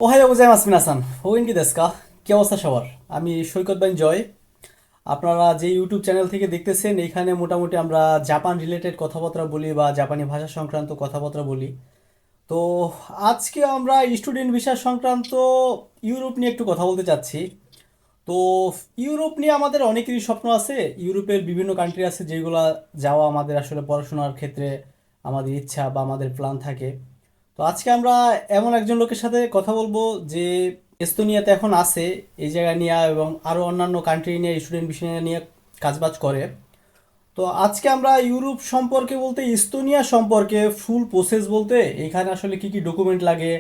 おはようございます皆さん。お元気ですか? কি অবস্থা সবার? আমি সৈকত বাইন জয়। আপনারা যে ইউটিউব চ্যানেল থেকে দেখতেছেন এখানে মোটামুটি আমরা জাপান রিলেটেড কথাবার্তা বলি বা জাপানি ভাষা সংক্রান্ত কথাবার্তা বলি। তো আজকে আমরা স্টুডেন্ট ভিসা সংক্রান্ত ইউরোপ নিয়ে একটু কথা বলতে চাচ্ছি। তো ইউরোপ নিয়ে আমাদের অনেকেরই স্বপ্ন আছে। ইউরোপের বিভিন্ন কান্ট্রি আছে যেগুলা যাওয়া আমাদের আসলে পড়াশোনার ক্ষেত্রে আমাদের ইচ্ছা বা আমাদের প্ল্যান থাকে। তো আজকে আমরা এমন একজন লোকের সাথে কথা বলবো যে এস্তোনিয়াতে এখন আছে এই জায়গা নিয়ে এবং আরো অন্যান্য কান্ট্রি নিয়ে স্টুডেন্ট বিষয় নিয়ে কাজবাজ করে। তো আজকে আমরা ইউরোপ সম্পর্কে বলতে এস্তোনিয়া সম্পর্কে ফুল প্রসেস বলতে এখানে আসলে কি কি ডকুমেন্ট লাগে,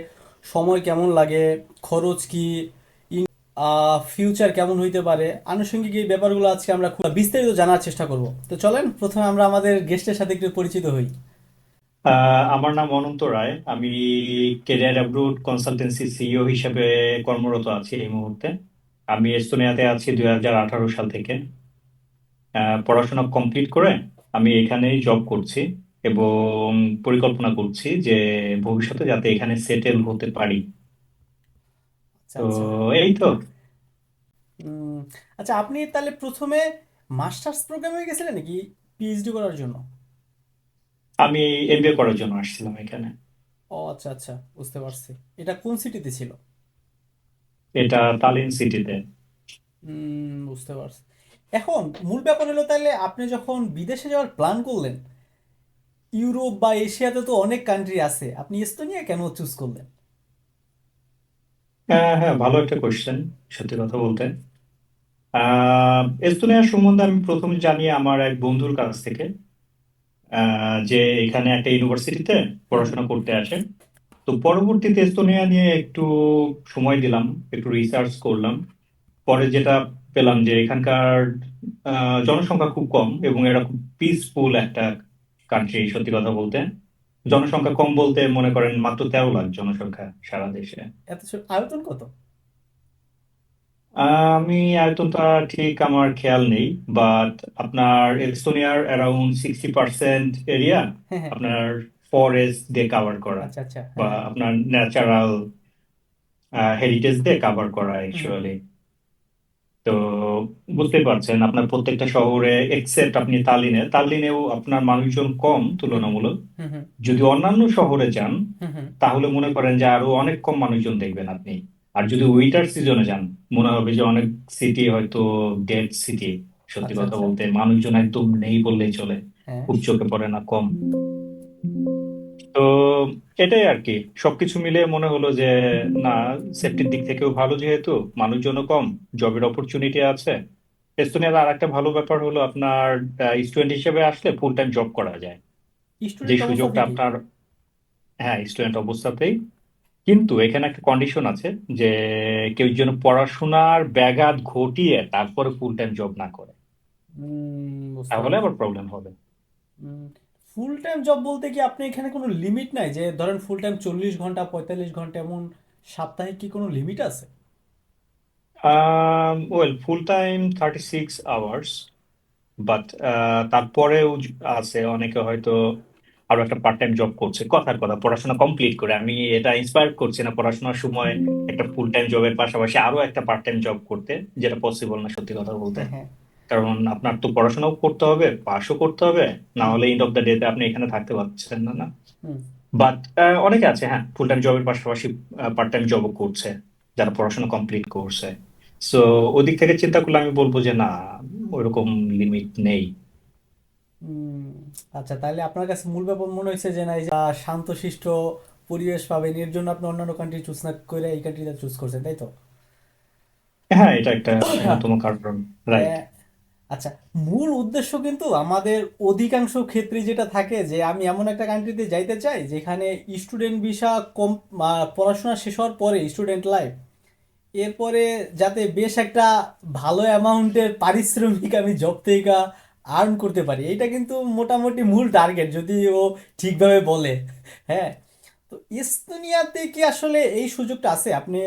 সময় কেমন লাগে, খরচ কি, ফিউচার কেমন হইতে পারে, আনুষঙ্গিক এই ব্যাপারগুলো আজকে আমরা খুব বিস্তারিত জানার চেষ্টা করব। তো চলেন প্রথমে আমরা আমাদের গেস্টের সাথে একটু পরিচিত হই। আমার নাম অনন্ত রায়। আমি কেরিয়ার অ্যাব্রুড কনসালটেন্সি সিইও হিসেবে কর্মরত আছি এই মুহূর্তে। আমি এস্তোনিয়াতে আছি 2018 সাল থেকে। পড়াশোনা কমপ্লিট করে আমি এখানেই জব করছি এবং পরিকল্পনা করছি যে ভবিষ্যতে যাতে এখানে সেটেল হতে পারি। আচ্ছা তো আচ্ছা। এই তো। উম, আচ্ছা আপনি তাহলে প্রথমে মাস্টার্স প্রোগ্রামে গেছিলেন নাকি পিএইচডি করার জন্য? আমি এমবিএ করার জন্য আসছিলাম এখানে। ও আচ্ছা আচ্ছা, বুঝতে পারছি। এটা কোন সিটিতে ছিল? এটা তালিন সিটিতে। বুঝতে পারছি। এখন মূল ব্যাপার হলো তাহলে আপনি যখন বিদেশে যাওয়ার প্ল্যান করলেন, ইউরোপ বা এশিয়াতে তো অনেক কান্ট্রি আছে, আপনি এস্তোনিয়া কেন চুজ করলেন? হ্যাঁ হ্যাঁ, ভালো একটা কোয়েশ্চেন। সত্যি কথা বলতে এস্তোনিয়া সম্বন্ধে আমি প্রথম জানি আমার এক বন্ধুর কাছ থেকে, যে এখানে একটা ইউনিভার্সিটিতে হুম হুম পড়াশোনা করতে আসে। তো পরবর্তীতে এস্তোনিয়া নিয়ে একটু সময় দিলাম, একটু রিসার্চ করলাম। পরে যেটা পেলাম যে এখানকার জনসংখ্যা খুব কম এবং এরা খুব পিসফুল একটা কান্ট্রি। সত্যি কথা বলতে জনসংখ্যা কম বলতে মনে করেন মাত্র 13 লাখ জনসংখ্যা সারা দেশে। এত আয়তন কত? আমি আয়তনটা ঠিক আমার খেয়াল নেই, বাট আপনার এস্তোনিয়ার অ্যারাউন্ড 60% এরিয়া হ্যাঁ হ্যাঁ। আপনার ফরেস্ট দিয়ে কাভার করা, আচ্ছা আচ্ছা, বা হ্যাঁ হ্যাঁ। আপনার ন্যাচারাল হেরিটেজ দিয়ে কাভার করা হুম হুম অ্যাকচুয়ালি। তো বুঝতেই পারছেন আপনার প্রত্যেকটা শহরে এক্সেপ্ট আপনি তাল্লিনেও আপনার মানুষজন কম হুম হুম তুলনামূলক। হুম হুম যদি অন্যান্য শহরে যান হুম হুম। তাহলে মনে করেন যে আরো অনেক কম মানুষজন দেখবেন আপনি। আর যদি উইন্টার সিজনে যান মনে হবে যে অনেক সিটি হয়তো ডেড সিটি। সত্যি আচ্ছা কথা আচ্ছা, বলতে মানুষজন একদম নেই বললেই চলে, হ্যাঁ। খুব চোখে পড়ে না, কম। তো এটাই আর কি, সবকিছু মিলিয়ে মনে হলো যে না, সেফটির দিক থেকেও ভালো যেহেতু, মানুষজনও কম, জবের অপরচুনিটি আছে। এস্তোনিয়ার আর একটা ভালো ব্যাপার হলো আপনার স্টুডেন্ট হিসেবে আসলে ফুল টাইম জব করা যায়। যে স্টুডেন্ট অবস্থা সুযোগটা থেকেই? আপনার, হ্যাঁ স্টুডেন্ট অবস্থাতেই। কিন্তু এখানে একটা কন্ডিশন আছে যে কেউ যেন পড়াশোনার ব্যাঘাত ঘটিয়ে তারপরে ফুল টাইম জব না করে, বুঝতে তাহলে পারছি। আবার প্রবলেম হবে। ফুল টাইম জব বলতে কি আপনি এখানে কোনো লিমিট নাই যে ধরেন ফুল টাইম 40 ঘন্টা 45 ঘন্টা এমন, সাপ্তাহিক কি কোনো লিমিট আছে? Well, full time 36 hours, but তারপরেও আছে অনেকে হয়তো আরো একটা পার্ট টাইম জব করছে। কথার কথা, পড়াশোনা কমপ্লিট করে আমি এটা ইন্সপায়ার করছি না পড়াশোনার সময় একটা ফুল টাইম জবের পাশাপাশি আরো একটা পার্ট টাইম জব করতে, যেটা পসিবল না সত্যি কথা বলতে। হ্যাঁ হ্যাঁ। কারণ আপনার তো পড়াশোনাও করতে হবে, পাশও করতে হবে, না হুম হলে এন্ড অফ দ্য ডে তে আপনি এখানে থাকতে পারছেন না, না। হুম। বাট অনেকে আছে হ্যাঁ ফুল টাইম জবের পাশাপাশি পার্ট টাইম জবও করছে, যারা পড়াশোনা কমপ্লিট করছে। সো ওদিক থেকে চিন্তা করলে আমি বলবো যে না, ওইরকম লিমিট নেই। হুম। আচ্ছা তাহলে আপনার কাছে মূল ব্যাপার মনে হয়েছে যে না, এই যে শান্তশিষ্ট পরিবেশ পাবেন এর জন্য আপনি অন্যান্য কান্ট্রি চুজ না করে এই কান্ট্রিটা চুজ করছেন, তাই তো? হ্যাঁ, এটা একটা অন্যতম কারণ। রাইট। আহ, আচ্ছা, মূল উদ্দেশ্য কিন্তু আমাদের অধিকাংশ ক্ষেত্রে যেটা থাকে যে আমি এমন একটা কান্ট্রিতে যাইতে চাই যেখানে স্টুডেন্ট ভিসা কম, পড়াশোনা শেষ হওয়ার পরে স্টুডেন্ট লাইফ, এরপরে যাতে বেশ একটা ভালো অ্যামাউন্টের পারিশ্রমিক আমি জব থেকে আর্ন করতে পারি, এটা কিন্তু মোটামুটি মূল টার্গেট যদি ও ঠিকভাবে বলে। হ্যাঁ। তো এস্তোনিয়াতে কি আসলে এই সুযোগটা আছে? আপনি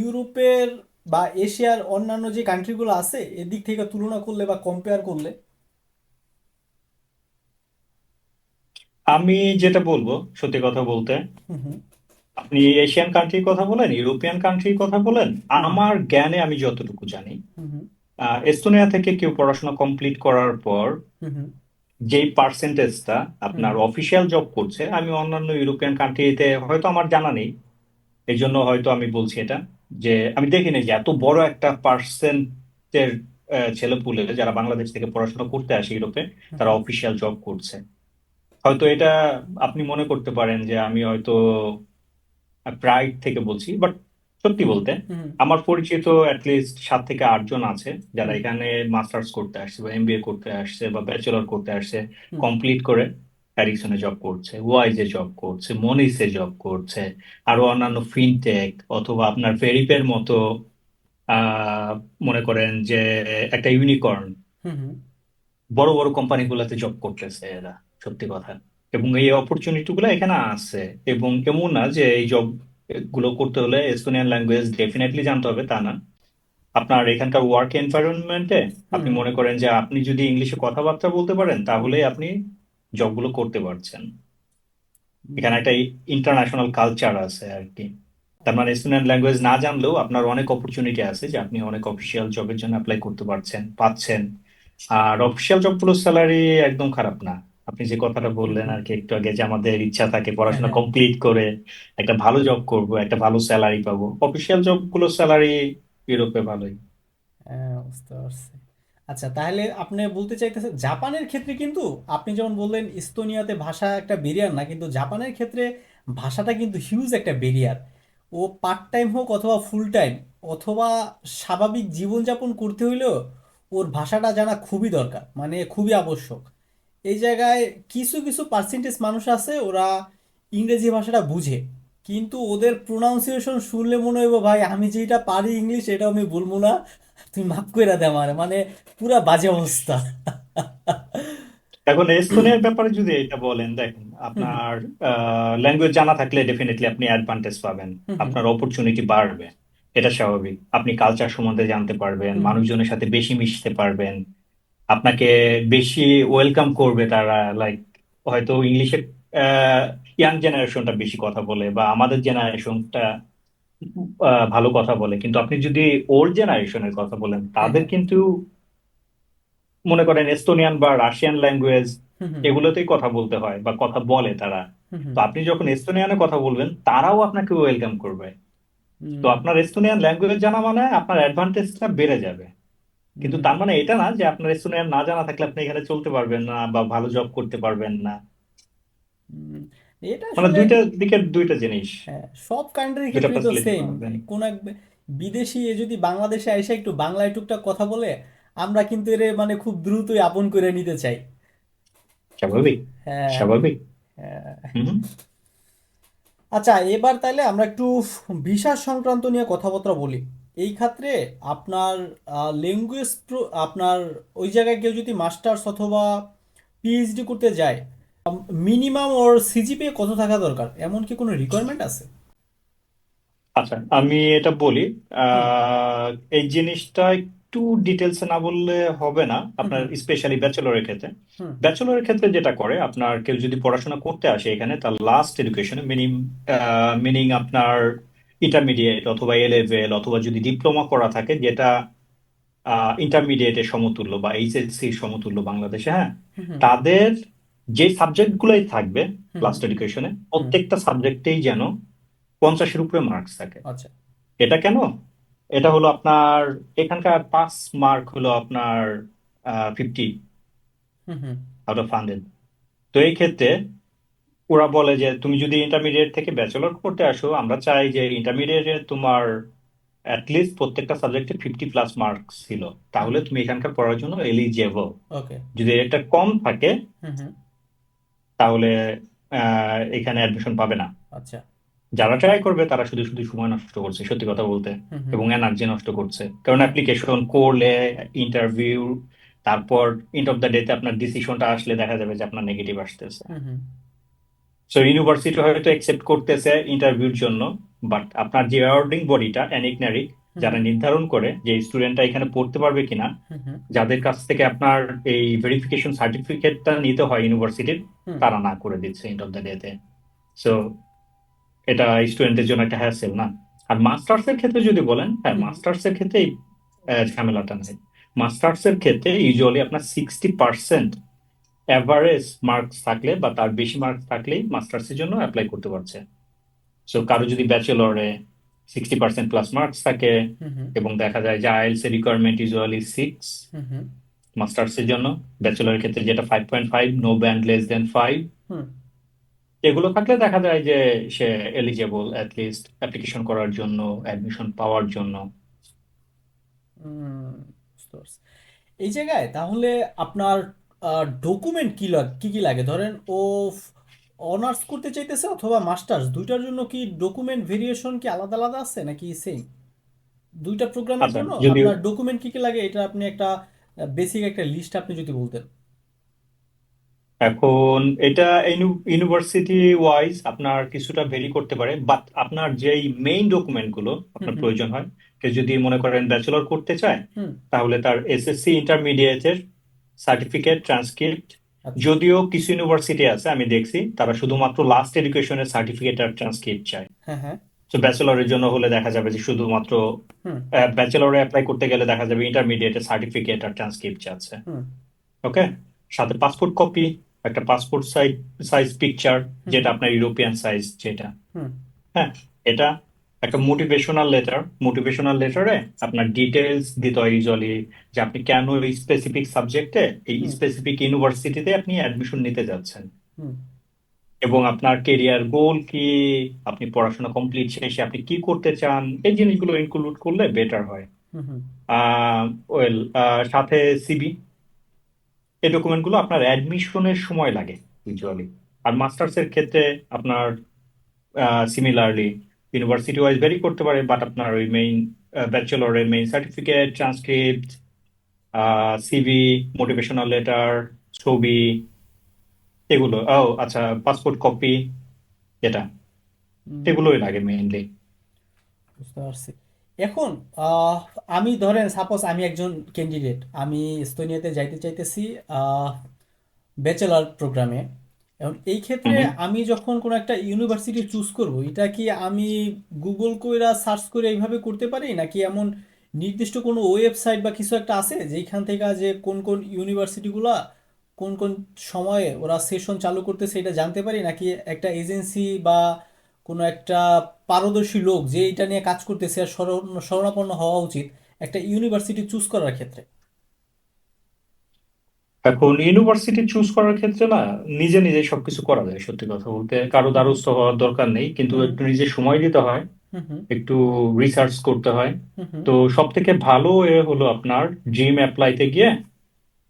ইউরোপের বা এশিয়ার অন্যান্য যে কান্ট্রিগুলো আছে এদিক থেকে তুলনা করলে বা কম্পেয়ার করলে? আমি যেটা বলবো সত্যি কথা বলতে, হুম হুম আপনি এশিয়ান কান্ট্রির কথা বলেন, ইউরোপিয়ান কান্ট্রির কথা বলেন, হুম আমার জ্ঞানে আমি যতটুকু জানি, হুম হুম এস্তোনিয়া থেকে কেউ পড়াশোনা কমপ্লিট করার পর হুম হুম যেই পার্সেন্টেজটা হুম আপনার অফিসিয়াল জব করছে, আমি অন্যান্য ইউরোপিয়ান কান্ট্রিতে হয়তো আমার জানা নেই, এই জন্য হয়তো আমি বলছি এটা, যে আমি দেখিনি যে এত বড় একটা পার্সেন্টের ছেলেপুলে যারা বাংলাদেশ থেকে পড়াশোনা করতে আসে ইউরোপে, হুম তারা হুম অফিসিয়াল জব করছে। হয়তো এটা আপনি মনে করতে পারেন যে আমি হয়তো প্রাইড থেকে বলছি, বাট সত্যি হুম বলতে হুম আমার পরিচিত অ্যাটলিস্ট 7 থেকে 8 জন আছে যারা হুম এখানে মাস্টার্স করতে আসছে বা এমবিএ করতে আসছে বা ব্যাচেলর করতে আসছে, হুম কমপ্লিট করে হ্যারিসনে জব করছে, ওয়াইজে জব করছে, মনিসে জব করছে, আরো অন্যান্য ফিনটেক অথবা আপনার ভেরিপের মতো আহ মনে করেন যে একটা ইউনিকর্ন হুম হুম বড় বড় কোম্পানিগুলোতে জব করতেছে এরা, সত্যি কথা। এবং এই অপরচুনিটি গুলো এখানে আছে। এবং এমন না যে এই জব গুলো করতে হলে এস্তোনিয়ান ল্যাঙ্গুয়েজ ডেফিনেটলি জানতে হবে, তা না। আপনার এখানকার ওয়ার্ক এনভায়রনমেন্টে আপনি হুম মনে করেন যে আপনি যদি ইংলিশে কথাবার্তা বলতে পারেন তাহলেই আপনি জবগুলো করতে পারছেন। হুম এখানে একটা ইন্টারন্যাশনাল কালচার আছে আর কি। তার মানে এস্তোনিয়ান ল্যাঙ্গুয়েজ না জানলেও আপনার অনেক অপরচুনিটি আছে যে আপনি অনেক অফিসিয়াল জবের জন্য অ্যাপ্লাই করতে পারছেন, পাচ্ছেন। আর অফিসিয়াল জবগুলোর স্যালারি একদম খারাপ না। আপনি যে কথাটা হুম বললেন হুম আর কি একটু আগে, যে আমাদের ইচ্ছা থাকে হ্যাঁ পড়াশোনা হ্যাঁ কমপ্লিট করে একটা ভালো জব করব, একটা ভালো স্যালারি পাবো, অফিসিয়াল জবগুলোর স্যালারি ইউরোপে ভালোই। হ্যাঁ, বুঝতে পারছি। আচ্ছা, তাহলে আপনি বলতে চাইতেছেন জাপানের ক্ষেত্রে কিন্তু আপনি যেমন বললেন ইস্তোনিয়াতে ভাষা একটা ব্যারিয়ার না, কিন্তু জাপানের ক্ষেত্রে ভাষাটা কিন্তু হিউজ একটা ব্যারিয়ার। ও পার্ট টাইম হোক অথবা ফুল টাইম অথবা স্বাভাবিক জীবনযাপন করতে হইলেও ওর ভাষাটা জানা খুবই দরকার, মানে খুবই আবশ্যক। এই জায়গায় কিছু কিছু পার্সেন্টেজ মানুষ আছে ওরা ইংরেজি ভাষাটা বুঝে, কিন্তু ওদের প্রোনাউন্সিয়েশন শুনলে মনে হইব ভাই আমি যেটা পারি ইংলিশ এটা আমি বলবো না, তুমি মাফ করে দে আমার, মানে পুরা বাজে অবস্থা। এখন এস্তোনিয়ার ব্যাপারে যদি এটা বলেন, দেখেন হুম আপনার ল্যাঙ্গুয়েজ জানা থাকলে ডেফিনেটলি আপনি অ্যাডভান্টেজ পাবেন, হুম হুম আপনার অপরচুনিটি বাড়বে, এটা স্বাভাবিক। আপনি কালচার সম্বন্ধে জানতে পারবেন, হুম হুম মানুষজনের সাথে বেশি মিশতে পারবেন, আপনাকে বেশি ওয়েলকাম করবে তারা। লাইক হয়তো ইংলিশে ইয়াং জেনারেশনটা বেশি কথা বলে বা আমাদের জেনারেশনটা ভালো কথা বলে, কিন্তু আপনি যদি ওল্ড জেনারেশনের কথা বলেন হ্যাঁ তাদের হ্যাঁ কিন্তু মনে করেন এস্তোনিয়ান বা রাশিয়ান ল্যাঙ্গুয়েজ হুম হুম এগুলোতেই কথা বলতে হয় বা কথা বলে তারা। হুম হুম তো আপনি যখন এস্তোনিয়ানে কথা বলবেন তারাও আপনাকে ওয়েলকাম করবে। তো হুম আপনার এস্তোনিয়ান ল্যাঙ্গুয়েজ জানা মানে আপনার অ্যাডভান্টেজটা বেড়ে যাবে। কিন্তু হুম তার মানে এটা না যে আপনার এস্তোনিয়ান না জানা থাকলে আপনি এখানে চলতে পারবেন না বা ভালো জব করতে পারবেন না। হুম। এটা মানে আসলে দুইটা দিকের দুইটা জিনিস, হ্যাঁ, সব কান্ট্রির দুইটা ক্ষেত্রেই তো ফ্যাসিলিটি সেম। পাবেন। কোন এক বিদেশি এ যদি বাংলাদেশে এসে একটু বাংলায় টুকটাক কথা বলে, আমরা কিন্তু এর মানে খুব দ্রুতই আপন করে নিতে চাই। স্বাভাবিক, হ্যাঁ স্বাভাবিক। হ্যাঁ। হুম। আচ্ছা, এবার তাইলে আমরা একটু ভিসা সংক্রান্ত নিয়ে কথাবার্তা বলি। এই ক্ষেত্রে আপনার ল্যাঙ্গুয়েজ, আপনার ওই জায়গায় কেউ যদি মাস্টার্স অথবা পিএইচডি করতে যায়, মিনিমাম ওর সিজিপিএ কত থাকা দরকার, এমন কি কোনো রিকোয়ারমেন্ট আছে? আচ্ছা, আমি এটা বলি। হুম আহ, এই জিনিসটা একটু ডিটেলসে না বললে হবে না, হুম আপনার হুম স্পেশালি ব্যাচেলরের ক্ষেত্রে। হুম ব্যাচেলরের ক্ষেত্রে যেটা করে, আপনার কেউ যদি পড়াশোনা করতে আসে এখানে, তার লাস্ট এডুকেশনে মিনিং আপনার ইন্টারমিডিয়েট অথবা এ লেভেল অথবা যদি ডিপ্লোমা করা থাকে, যেটা ইন্টারমিডিয়েটের সমতুল্য বা এইচএসসির সমতুল্য বাংলাদেশে, হ্যাঁ, হুম হুম তাদের যে সাবজেক্ট গুলোই থাকবে হুম হুম লাস্ট এডুকেশনে, হুম। প্রত্যেকটা সাবজেক্টেই যেন 50-এর উপরে মার্কস থাকে। আচ্ছা। এটা কেন? এটা হলো আপনার এখানকার পাস মার্ক হলো আপনার 50 হুম হুম আউট অফ 100। তো এই ক্ষেত্রে ওরা বলে যে তুমি যদি ইন্টারমিডিয়েট থেকে ব্যাচেলর করতে আসো, আমরা চাই যে ইন্টারমিডিয়েটে তোমার অ্যাটলিস্ট প্রত্যেকটা সাবজেক্টে 50+ মার্কস ছিল, হুম তাহলে হুম। তুমি এখানকার পড়ার জন্য এলিজেবল। ওকে। যদি এটা কম থাকে হুম হুম। তাহলে এখানে অ্যাডমিশন পাবে না। আচ্ছা। যারা ট্রাই করবে তারা শুধু শুধু সময় নষ্ট করছে, সত্যি কথা বলতে, হুম হুম এবং এনার্জি নষ্ট করছে। কারণ হুম অ্যাপ্লিকেশন করলে, ইন্টারভিউ, তারপর এন্ড অফ দ্য ডেতে আপনার ডিসিশনটা আসলে দেখা যাবে যে আপনার নেগেটিভ আসতেছে। হুম হুম সো ইউনিভার্সিটি হয়তো একসেপ্ট করতেছে ইন্টারভিউর জন্য, বাট আপনার যে অ্যাওয়ার্ডিং বডিটা এনিকনারিক, হুম যারা নির্ধারণ করে যে স্টুডেন্টটা এখানে পড়তে পারবে কিনা, হুম হুম যাদের কাছ থেকে আপনার এই ভেরিফিকেশন সার্টিফিকেটটা নিতে হয় ইউনিভার্সিটির, হুম তারা না করে দিচ্ছে এন্ড অফ দ্য ডেতে। সো এটা স্টুডেন্টের জন্য একটা হ্যাসেল না। আর মাস্টার্স এর ক্ষেত্রে যদি বলেন, হ্যাঁ হুম মাস্টার্স এর ক্ষেত্রে এই ঝামেলাটা নাই। মাস্টার্স এর ক্ষেত্রে ইউজুয়ালি আপনার 60% অ্যাভারেজ মার্কস থাকলে বা তার বেশি মার্কস থাকলেই মাস্টার্স এর জন্য অ্যাপ্লাই করতে পারছে। সো কারো যদি ব্যাচেলরে 60% প্লাস মার্কস থাকে হুম হুম এবং দেখা যায় যে আইএলটিএস এর রিকোয়ারমেন্ট ইউজুয়ালি 6 হুম হুম মাস্টার্স এর জন্য, ব্যাচেলরের ক্ষেত্রে যেটা 5.5, নো ব্যান্ড লেস দেন 5, হুম এগুলো থাকলে দেখা যায় যে সে এলিজেবল লিস্ট অ্যাপ্লিকেশন করার জন্য, অ্যাডমিশন পাওয়ার জন্য। হুম, বুঝতে পারছি। এই জায়গায় তাহলে আপনার ডকুমেন্ট কি কি লাগে? ধরেন ও অনার্স করতে চাইতেছে অথবা মাস্টার্স, দুইটার জন্য কি ডকুমেন্ট ভেরিয়েশন কি আলাদা আলাদা আছে নাকি সেম? দুইটা প্রোগ্রামের আচ্ছা জন্য যদি আপনার ডকুমেন্ট কি কি লাগে, এটা আপনি একটা বেসিক একটা লিস্ট আপনি যদি বলতেন। এখন এটা ইউনিভার্সিটি ওয়াইজ আপনার কিছুটা ভেরি করতে পারে, বাট আপনার যেই মেইন ডকুমেন্ট গুলো হুম আপনার হুম প্রয়োজন হয়, কেউ যদি মনে করেন ব্যাচেলর করতে চায়, হুম তাহলে তার এসএসসি ইন্টারমিডিয়েটের সার্টিফিকেট, ট্রান্সক্রিপ্ট। আচ্ছা। যদিও কিছু ইউনিভার্সিটি আছে আমি দেখছি তারা শুধুমাত্র লাস্ট এডুকেশনের সার্টিফিকেট আর ট্রান্সক্রিপ্ট চায়। হ্যাঁ হ্যাঁ। তো ব্যাচেলরের জন্য হলে দেখা যাবে যে শুধুমাত্র হুম ব্যাচেলরে অ্যাপ্লাই করতে গেলে দেখা যাবে ইন্টারমিডিয়েটের সার্টিফিকেট আর ট্রান্সক্রিপ্ট আছে। হুম ওকে, সাথে পাসপোর্ট কপি, একটা পাসপোর্ট সাইজ সাইজ পিকচার, হুম যেটা হুম আপনার ইউরোপিয়ান সাইজ যেটা। হুম হ্যাঁ, এটা একটা মোটিভেশনাল লেটার। মোটিভেশনাল লেটারে আপনার ডিটেলস দিতে হয় ইউজুয়ালি, যে আপনি কেন এই স্পেসিফিক সাবজেক্টে এই হুম স্পেসিফিক ইউনিভার্সিটিতে আপনি অ্যাডমিশন নিতে যাচ্ছেন, হুম এবং আপনার কেরিয়ার গোল কি, আপনি পড়াশোনা কমপ্লিট শেষে আপনি কি করতে চান, এই জিনিসগুলো ইনক্লুড করলে বেটার হয়। হুম হুম আহ ওয়েল, সাথে সিবি, এই ডকুমেন্টগুলো আপনার অ্যাডমিশনের সময় লাগে ইউজুয়ালি। আর মাস্টার্স এর ক্ষেত্রে আপনার সিমিলারলি ইউনিভার্সিটি ওয়াইজ ভেরি করতে পারে, বাট আপনার ওই মেইন ব্যাচেলরের main certificate, transcript, CV, motivational letter, ছবি, এগুলো, ও আচ্ছা, পাসপোর্ট কপি, এটা হুম, এগুলোই লাগে মেইনলি। বুঝতে পারছি। এখন আহ, আমি ধরেন সাপোজ আমি একজন ক্যান্ডিডেট, আমি এস্তোনিয়াতে যাইতে চাইতেছি ব্যাচেলার প্রোগ্রামে। এখন এই ক্ষেত্রে হুম। আমি যখন কোনো একটা ইউনিভার্সিটি চুজ করব, এটা কি আমি গুগল কইরা সার্চ করে এইভাবে করতে পারি নাকি এমন নির্দিষ্ট কোনো ওয়েবসাইট বা কিছু একটা আছে যেখান থেকে যে কোন কোন ইউনিভার্সিটিগুলা কোন কোন সময়ে ওরা সেশন চালু করতেছে এটা জানতে পারি, নাকি একটা এজেন্সি বা কোনো একটা পারদর্শী লোক যে এটা নিয়ে কাজ করতেছে আর শরণাপন্ন হওয়া উচিত একটা ইউনিভার্সিটি চুজ করার ক্ষেত্রে? এখন ইউনিভার্সিটি চুজ করার ক্ষেত্রে না, নিজে নিজে সবকিছু করা যায় সত্যি কথা বলতে, কারো হুম হুম দ্বারস্থ হওয়ার দরকার নেই, কিন্তু হুম একটু নিজে সময় দিতে হয়, হুম হুম একটু রিসার্চ করতে হয়। হুম হুম তো সব থেকে ভালো হলো আপনার ড্রিম অ্যাপ্লাইতে গিয়ে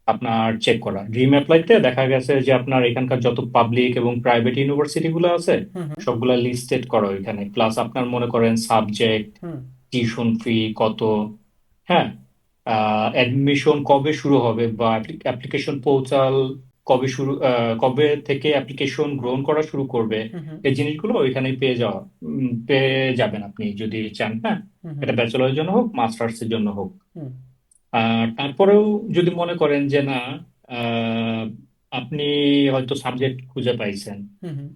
আপনার চেক করা। ড্রিম অ্যাপ্লাইতে দেখা গেছে যে আপনার এখানকার যত পাবলিক এবং প্রাইভেট ইউনিভার্সিটি গুলো আছে হুম হুম সবগুলা লিস্টেড করা ওইখানে, প্লাস আপনার মনে করেন সাবজেক্ট, হুম টিউশন ফি কত, হ্যাঁ, অ্যাডমিশন কবে শুরু হবে বা অ্যাপ্লিকেশন পোর্টাল কবে শুরু, কবে থেকে অ্যাপ্লিকেশন গ্রহণ করা শুরু করবে, হুম হুম এই জিনিসগুলো ওইখানেই পেয়ে যাবেন আপনি যদি চান। হ্যাঁ, হুম হুম এটা ব্যাচেলরের জন্য হোক, মাস্টার্স এর জন্য হোক। হুম তারপরেও যদি মনে করেন যে না, আহ, আপনি হয়তো সাবজেক্ট খুঁজে পাইছেন, হুম হুম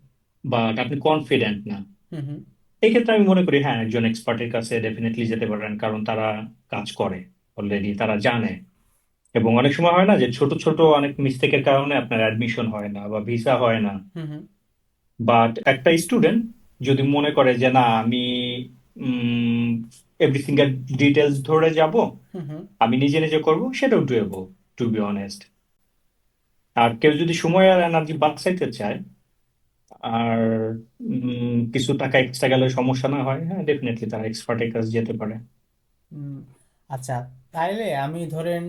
বাট আপনি কনফিডেন্ট না, হুম হুম এই ক্ষেত্রে আমি মনে করি হ্যাঁ একজন এক্সপার্টের কাছে ডেফিনেটলি যেতে পারেন, কারণ তারা কাজ করে অলরেডি, তারা জানে। এবং অনেক সময় হয় না যে ছোট ছোট অনেক মিস্টেকের কারণে আপনার অ্যাডমিশন হয় না বা ভিসা হয় না, হুম হুম বাট একটা স্টুডেন্ট যদি মনে করে যে না আমি এভরি সিঙ্গেল ডিটেলস ধরে যাব, হুম হুম আমি নিজে নিজে করবো, সেটাও ডুয়েবল, টু বি অনেস্ট। আর কেউ যদি সময় আর এনার্জি বাঁচাইতে চায় আর কিছু টাকা এক্সট্রা গেলে সমস্যা না হয়, হ্যাঁ ডেফিনেটলি তারা এক্সপার্টের কাছে যেতে পারে। হুম। আচ্ছা, তাইলে আমি ধরেন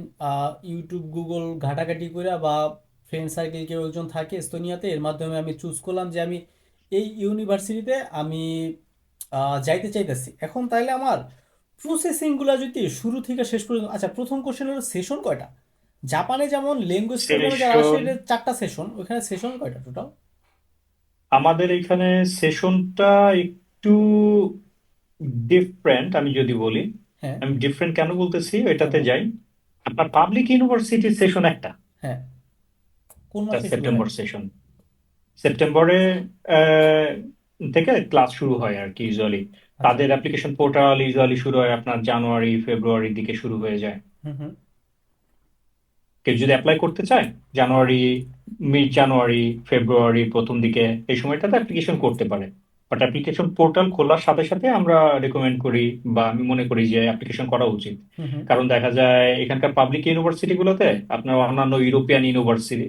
ইউটিউব গুগল ঘাটাঘাটি করে বা ফ্রেন্ড সার্কেল কেউ একজন থাকে এস্তোনিয়াতে, এর মাধ্যমে আমি চুজ করলাম যে আমি এই ইউনিভার্সিটিতে আমি যাইতে চাইতেছি। এখন তাইলে আমার প্রসেসিংগুলো যদি শুরু থেকে শেষ পর্যন্ত, আচ্ছা প্রথম কোশ্চেন হলো সেশন কয়টা? জাপানে যেমন ল্যাঙ্গুয়েজ প্রোগ্রামে যারা আসে সেশন, এটা 4টা সেশন, ওখানে সেশন কয়টা টোটাল? আমাদের এখানে সেশনটা একটু ডিফারেন্ট আমি যদি বলি। হ্যাঁ আমি ডিফারেন্ট কেন বলতেছি কেন? এটাতে যাই। আপনার পাবলিক ইউনিভার্সিটির সেশন একটা, হ্যাঁ, কোন মাসে শুরু হয়? September session. সেপ্টেম্বরে আহ, থেকে ক্লাস শুরু হয় আর কি ইউজুয়ালি। আচ্ছা। তাদের অ্যাপ্লিকেশন পোর্টাল ইউজুয়ালি শুরু হয় আপনার জানুয়ারি ফেব্রুয়ারির দিকে শুরু হয়ে যায়। হুম হুম কেউ যদি অ্যাপ্লাই করতে চায় জানুয়ারি, মিড জানুয়ারি ফেব্রুয়ারি প্রথম দিকে এই সময়টাতে অ্যাপ্লিকেশন করতে পারে। বাট অ্যাপ্লিকেশন পোর্টাল খোলার সাথে সাথে আমরা রেকমেন্ড করি বা আমি মনে করি যে অ্যাপ্লিকেশন করা উচিত। হুম হুম কারণ দেখা যায় এখানকার পাবলিক ইউনিভার্সিটি গুলোতে আপনার অন্যান্য ইউরোপিয়ান ইউনিভার্সিটি,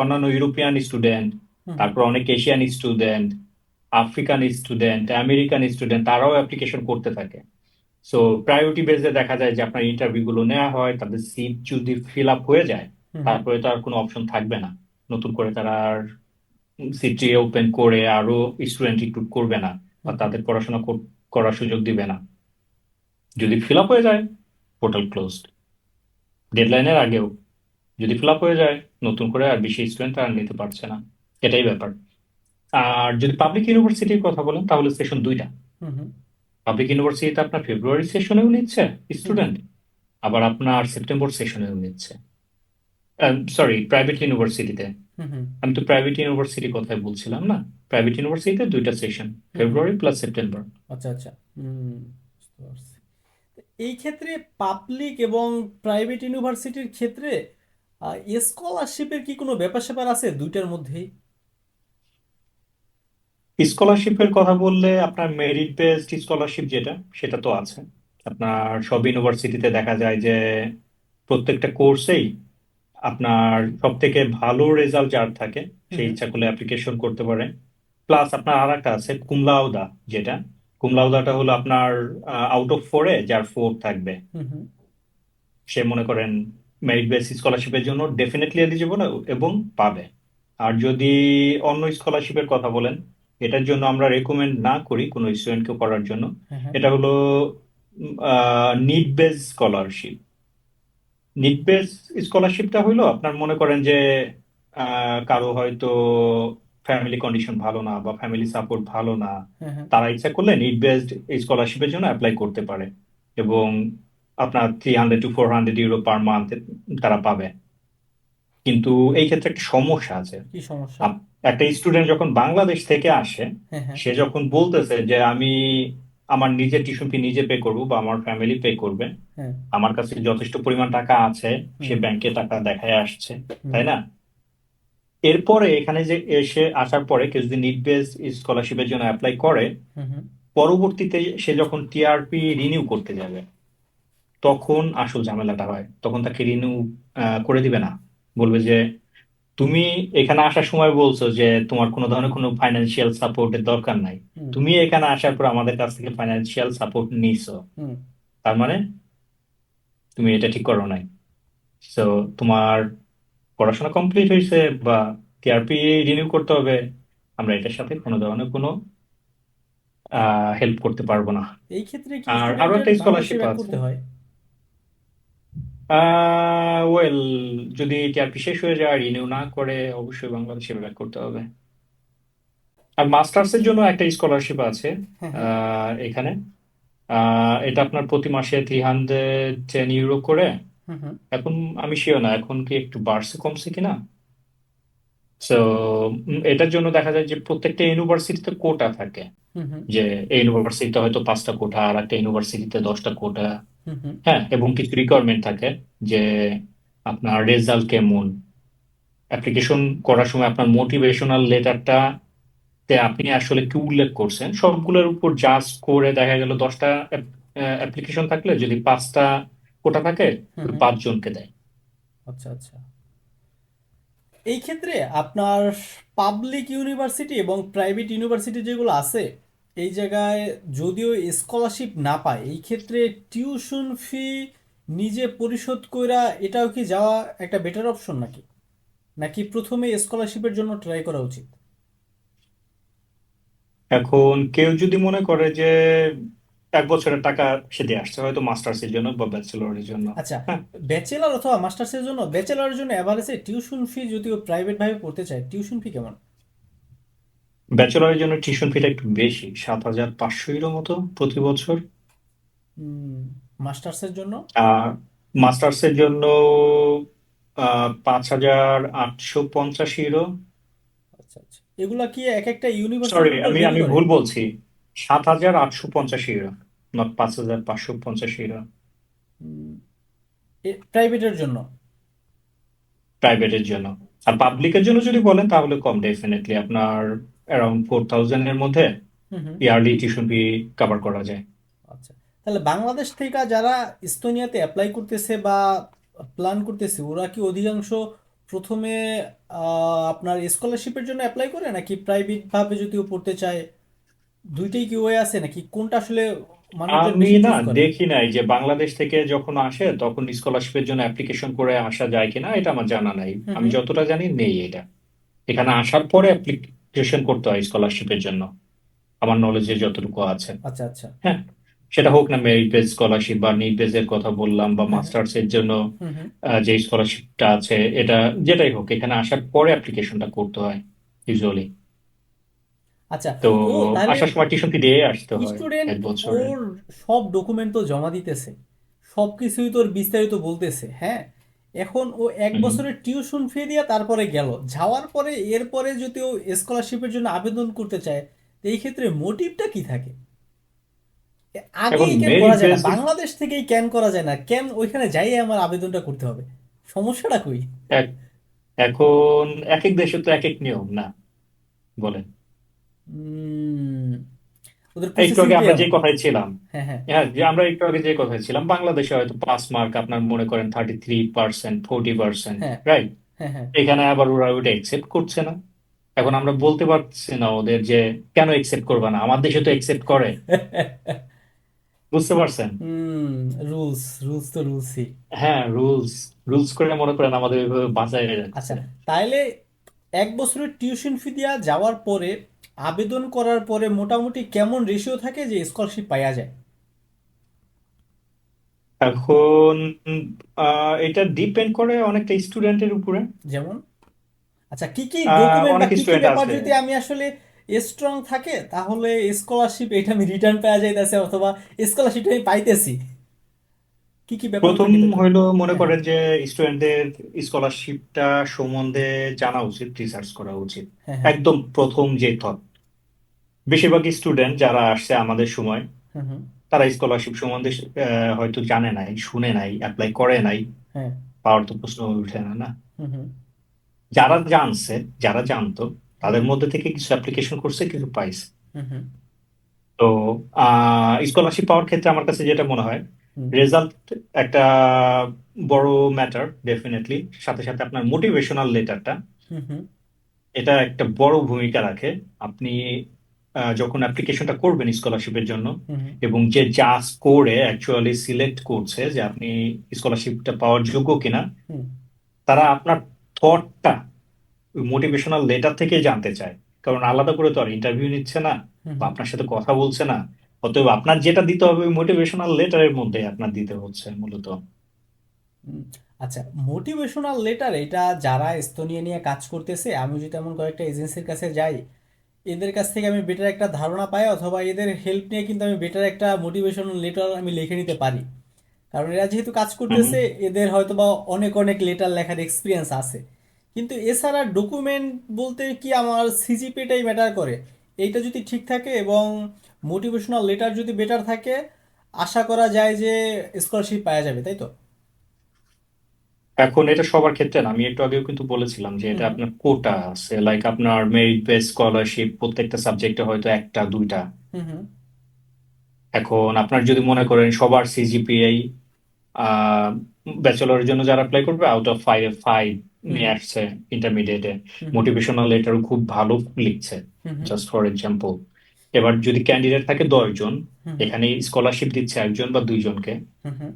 অন্যান্য ইউরোপিয়ান স্টুডেন্ট, হুম হুম তারপর অনেক Asian student, African student, American student তারাও অ্যাপ্লিকেশন করতে থাকে। সো প্রায়োরিটি বেসে দেখা যায় যে আপনার ইন্টারভিউ গুলো নেওয়া হয়, তাদের সিট যদি ফিল আপ হয়ে যায় হুম হুম তারপরে তো আর কোনো অপশন থাকবে না, নতুন করে তারা আর সিট ওপেন করে আরো স্টুডেন্ট রিক্রুট করবে না বা হুম হুম তাদের পড়াশোনা করার সুযোগ দিবে না। যদি ফিল আপ হয়ে যায় পোর্টাল ক্লোজড ডেডলাইনের আগেও। যদি ফিল আপ হয়ে যায় নতুন করে আর বেশি স্টুডেন্ট আর নিতে পারছে না, এটাই ব্যাপার। আর যদি পাবলিক ইউনিভার্সিটির কথা বলেন তাহলে সেশন দুইটা। হুম হুম পাবলিক ইউনিভার্সিটিতে আপনার ফেব্রুয়ারি সেশনেও নিচ্ছে হুম হুম স্টুডেন্ট, আবার আপনার সেপ্টেম্বর সেশনেও নিচ্ছে। সরি, প্রাইভেট ইউনিভার্সিটিতে। হুম হুম আমি তো প্রাইভেট ইউনিভার্সিটির কথাই বলছিলাম না। প্রাইভেট ইউনিভার্সিটিতে দুইটা সেশন, হুম হুম ফেব্রুয়ারি প্লাস সেপ্টেম্বর। আচ্ছা আচ্ছা। বুঝতে পারছি। এই ক্ষেত্রে পাবলিক এবং প্রাইভেট ইউনিভার্সিটির ক্ষেত্রে স্কলারশিপের কি কোনো ব্যাপার স্যাপার আছে দুইটার মধ্যেই? স্কলারশিপের কথা বললে আপনার মেরিট বেসড স্কলারশিপ যেটা সেটা তো আছে। আপনার সব ইউনিভার্সিটিতে দেখা যায় যে প্রত্যেকটা কোর্সেই আপনার সব থেকে ভালো রেজাল্ট যার থাকে হুম সেই হুম ইচ্ছা করলে অ্যাপ্লিকেশন করতে পারে। প্লাস আপনার আর একটা আছে কুমলাউদা, যেটা কুমলাউদাটা হলো আপনার আউট অফ ফোরে যার ফোর থাকবে হুম হুম সে মনে করেন মেরিট বেস স্কলারশিপের জন্য ডেফিনেটলি এলিজিবল এবং পাবে। আর যদি অন্য স্কলারশিপের কথা বলেন, এটার জন্য আমরা রেকমেন্ড না করি কোনো স্টুডেন্টকে করার জন্য। হ্যাঁ হ্যাঁ এটা হলো need base scholarship. Need base স্কলারশিপটা হইলো আপনার মনে করেন যে কারো হয়তো ফ্যামিলি কন্ডিশন ভালো না বা ফ্যামিলি সাপোর্ট ভালো না, হ্যাঁ হ্যাঁ তারা ইচ্ছা করলে নিড বেসড স্কলারশিপের জন্য অ্যাপ্লাই করতে পারে এবং আপনার 300 to 400 ইউরো পার মান্থ তারা পাবে। কিন্তু এই ক্ষেত্রে একটা সমস্যা আছে। কি সমস্যা? আপ- একটা স্টুডেন্ট যখন বাংলাদেশ থেকে আসে, হ্যাঁ হ্যাঁ সে যখন বলতেছে যে আমি আমার নিজের টিউশন ফি নিজে পে করবো বা আমার ফ্যামিলি পে করবে, হ্যাঁ আমার কাছে যথেষ্ট পরিমাণ টাকা আছে, সে হুম ব্যাংকে টাকা দেখায় আসছে, হুম তাই না? এরপরে এখানে যে এসে আসার পরে কেউ যদি নিড বেস স্কলারশিপের জন্য অ্যাপ্লাই করে, হুম হুম পরবর্তীতে সে যখন টিআরপি রিনিউ করতে যাবে তখন আসল ঝামেলাটা হয়। তখন তাকে রিনিউ করে দিবে না, বলবে যে তুমি এখানে আসার সময় বলছো যে তোমার কোনো ধরনের কোনো ফাইন্যান্সিয়াল সাপোর্টের দরকার নাই, হুম তুমি এখানে আসার পর আমাদের কাছ থেকে ফাইন্যান্সিয়াল সাপোর্ট নিছো, হুম তার মানে তুমি এটা ঠিক করো নাই। সো তোমার পড়াশোনা কমপ্লিট হয়েছে বা টিআরপি রিনিউ করতে হবে, আমরা এটার সাথে কোনো ধরনের কোনো হেল্প করতে পারবো না। এই ক্ষেত্রে কি আর আরো স্টুডেন্টের একটা বাংলাদেশে স্কলারশিপ ব্যাক আছে। করতে হয়? ওয়েল, যদি টিআরপি শেষ হয়ে যায় রিনিউ না করে অবশ্যই বাংলাদেশে ব্যাক করতে হবে। আর মাস্টার্স এর জন্য একটা স্কলারশিপ আছে হ্যাঁ হ্যাঁ এখানে। এটা আপনার প্রতি মাসে 310 ইউরো করে। হুম হুম এখন আমি শিওর না এখন কি একটু বাড়ছে কমছে কিনা। তো এটার জন্য দেখা যায় যে প্রত্যেকটা ইউনিভার্সিটিতে কোটা থাকে, হুম হুম যে এই ইউনিভার্সিটিতে হয়তো 5টা কোটা আর একটা ইউনিভার্সিটিতে 10টা কোটা। হুম হুম হ্যাঁ, এবং কিছু রিকোয়ারমেন্ট থাকে যে আপনার রেজাল্ট কেমন, অ্যাপ্লিকেশন করার সময় আপনার মোটিভেশনাল লেটারটা তে আপনি আসলে কি উল্লেখ করছেন সবগুলোর উপর জাজ করে দেখা গেল 10টা অ্যাপ্লিকেশন থাকলে যদি 5টা কোটা থাকে হুম ওই হুম 5 জনকে দেয়। আচ্ছা আচ্ছা। এই ক্ষেত্রে আপনার পাবলিক ইউনিভার্সিটি এবং প্রাইভেট ইউনিভার্সিটি যেগুলো আছে এই জায়গায় যদিও স্কলারশিপ না পায় এই ক্ষেত্রে টিউশন ফি নিজে পরিশোধ কইরা এটাও কি যাওয়া একটা বেটার অপশন নাকি, নাকি প্রথমে স্কলারশিপের জন্য ট্রাই করা উচিত? এখন কেউ যদি মনে করে যে 1 বছরের টাকা সে দিয়ে আসছে হয়তো মাস্টার্স এর জন্য বা ব্যাচেলরের জন্য। আচ্ছা, হ্যাঁ, ব্যাচেলর অথবা মাস্টার্সের জন্য, ব্যাচেলরের জন্য এভারেজে টিউশন ফি যদিও প্রাইভেট ভাবে পড়তে চায় টিউশন ফি কেমন? ব্যাচেলরের জন্য টিউশন ফিটা একটু বেশি, 7,500 ইউরো মতো প্রতি বছর। মাস্টার্সের জন্য? আর মাস্টার্স এর জন্য 5,850 ইউরো। আচ্ছা আচ্ছা। এগুলা কি এক একটা সরি, ইউনিভার্সিটির উপর আমি ভেরি আমি করে? ভুল বলছি। ৭,৮৮৫ ইউরো, নট ৫,৫৮৫ ইউরো। প্রাইভেটের জন্য? প্রাইভেটের জন্য। আর পাবলিকের জন্য যদি বলেন তাহলে কম, ডেফিনেটলি আপনার অ্যারাউন্ড 4,000 এর মধ্যে হুম হুম। ইয়ারলি টিউশন ফি কভার করা যায়। আচ্ছা, তাহলে বাংলাদেশ থেকে যারা এস্তোনিয়াতে অ্যাপ্লাই করতেছে বা প্ল্যান করতেছে, ওরা কি অধিকাংশ প্রথমে আপনার স্কলারশিপের জন্য অ্যাপ্লাই করে, নাকি প্রাইভেট ভাবে যদিও পড়তে চায়? দুইটাই কি ওয়ে আছে, নাকি কোনটা আসলে মানুষজন আমি বেশি না চুজ করে? দেখি নাই যে বাংলাদেশ থেকে যখন আসে তখন স্কলারশিপের জন্য অ্যাপ্লিকেশন করে আসা যায় কিনা, এটা আমার জানা নাই। হুম আমি হুম। যতটা জানি নেই এটা। এখানে আসার পরে অ্যাপ্লিকেশন করতে হয় স্কলারশিপের জন্য, আমার নলেজে যতটুকু আছে। আচ্ছা আচ্ছা। হ্যাঁ, সেটা হোক না মেরিট বেস স্কলারশিপ বা নিড বেস এর কথা বললাম, বা হ্যাঁ হ্যাঁ। মাস্টার্স এর জন্য হুম হুম। যে স্কলারশিপটা আছে, এটা যেটাই হোক এখানে আসার পরে অ্যাপ্লিকেশনটা করতে হয় ইউজুয়ালি। আচ্ছা। তো ও তাহলে আসার সময় টিউশন ফি দিয়ে আসতে হয় স্টুডেন্ট, 1 বছরের। ওর সব ডকুমেন্ট তো জমা দিতেছে, সব কিছুই তোর বিস্তারিত বলতেছে, হ্যাঁ। এখন ও এক হুম। বছরের টিউশন ফি দিয়ে তারপরে গেল, যাওয়ার পরে এরপরে যদি ও স্কলারশিপের জন্য আবেদন করতে চায়, তো এই ক্ষেত্রে মোটিভটা কি থাকে? এখন আগেই কেন করা মেরিট যায় না, বেস বাংলাদেশ থেকেই কেন করা যায় না, কেন ওইখানে যাই আমার আবেদনটা করতে হবে? সমস্যাটা কই? এখন এক এক দেশে তো এক এক নিয়ম না, বলেন। উম, ওদের একটু প্রসেসিং আগে টা আমরা যে এমন। কথায় ছিলাম, হ্যাঁ হ্যাঁ। হ্যাঁ, যে আমরা একটু আগে যে কথায় ছিলাম, বাংলাদেশে হয়তো 5 মার্ক আপনার মনে করেন 33%, 40%, হ্যাঁ রাইট? হ্যাঁ। হ্যাঁ। এখানে আবার ওরা ওইটা একসেপ্ট করছে না। এখন আমরা বলতে পারছি না ওদের যে কেন একসেপ্ট করবে না, আমার দেশে তো একসেপ্ট করে। বুঝতে পারছেন? হুম। রুলস, রুলস তো রুলসই। হ্যাঁ, রুলস রুলস করে মনে করেন আমাদের এইভাবে বাঁচায় আচ্ছা, যাচ্ছে। তাইলে এক বছরের টিউশন ফি দিয়া যাওয়ার পরে আবেদন করার পরে মোটামুটি কেমন রেশিও থাকে যে স্কলারশিপ পাওয়া যায়? এখন এটা ডিপেন্ড করে অনেকটা স্টুডেন্টের উপরে। যেমন, আচ্ছা, কি কি ডকুমেন্ট বা অনেক কি কি স্টুডেন্ট ব্যাপার আছে। যদি আমি আসলে স্ট্রং থাকে, তাহলে স্কলারশিপ এটা আমি রিটার্ন পাওয়া যাইতেছে, অথবা স্কলারশিপ আমি পাইতেছি? কি কি ব্যাপার প্রথম থাকে তাতে? হইলো মনে হ্যাঁ হ্যাঁ। করেন যে স্টুডেন্টদের স্কলারশিপটা সম্বন্ধে জানা উচিত, রিসার্চ করা উচিত। হ্যাঁ হ্যাঁ। একদম প্রথম যে থট, বেশিরভাগ স্টুডেন্ট যারা আসছে আমাদের সময়, হুম হুম। তারা স্কলারশিপ সম্বন্ধে হয়তো জানে নাই, শুনে নাই, অ্যাপ্লাই করে নাই। হ্যাঁ। পাওয়ার তো প্রশ্ন উঠে না, না? হুম হুম। যারা জানছে, যারা জানতো, হুম তাদের মধ্যে থেকে কিছু অ্যাপ্লিকেশন করছে, কিছু পাইছে। হুম। হুম তো স্কলারশিপ পাওয়ার ক্ষেত্রে আমার কাছে যেটা মনে হয়, হুম। রেজাল্ট একটা বড় ম্যাটার ডেফিনেটলি। সাথে সাথে আপনার মোটিভেশনাল লেটারটা, হুম হুম। এটা একটা বড় ভূমিকা রাখে। আপনি যখন অ্যাপ্লিকেশনটা করবেন স্কলারশিপের জন্য, হুম হুম। এবং যে যা স্কোরে অ্যাকচুয়ালি সিলেক্ট করছে যে আপনি স্কলারশিপটা পাওয়ার যোগ্য কিনা, হুম তারা আপনার থটটা মোটিভেশনাল লেটার থেকে জানতে চায়। কারণ আলাদা করে তো আর ইন্টারভিউ নিচ্ছে না, হুম। বা হুম। আপনার সাথে কথা বলছে না। অতএব আপনার যেটা দিতে হবে মোটিভেশনাল লেটারের মধ্যে আপনার দিতে হচ্ছে মূলত। হুম। আচ্ছা, মোটিভেশনাল লেটার এটা যারা এস্তোনিয়া নিয়ে কাজ করতেছে, আমি যদি এমন কয়েকটা এজেন্সির কাছে যাই, এদের কাছ থেকে আমি বেটার একটা ধারণা পাই, অথবা এদের হেল্প নিয়ে কিন্তু আমি বেটার একটা মোটিভেশনাল লেটার আমি লিখে নিতে পারি। কারণ এরা যেহেতু কাজ হুম। করতেছে, এদের হয়তো বা অনেক অনেক লেটার লেখার এক্সপিরিয়েন্স আছে। কিন্তু এছাড়া ডকুমেন্ট বলতে কি, আমার সিজিপিটাই ম্যাটার করে। এইটা যদি ঠিক থাকে এবং মোটিভেশনাল লেটার যদি বেটার থাকে, আশা করা যায় যে স্কলারশিপ পাওয়া যাবে, তাই তো? এখন এটা সবার ক্ষেত্রে না, আমি একটু আগেও কিন্তু বলেছিলাম যে হুম এটা হুম। আপনার কোটা আছে, লাইক আপনার মেরিট বেস স্কলারশিপ প্রত্যেকটা সাবজেক্টে হয়তো একটা দুইটা। হুম হুম। এখন আপনার যদি মনে করেন সবার সিজিপিএ, আহ ব্যাচেলরের জন্য যারা অ্যাপ্লাই করবে আউট অফ ফাইভ ফাইভ হুম নিয়ে হুম। আসছে ইন্টারমিডিয়েটে, হুম হুম। মোটিভেশনাল লেটারও খুব ভালো লিখছে, hmm hmm. Just for example. এবার যদি ক্যান্ডিডেট থাকে 10 জন, হুম হুম। এখানে স্কলারশিপ দিচ্ছে একজন বা দুইজনকে। হুম হুম।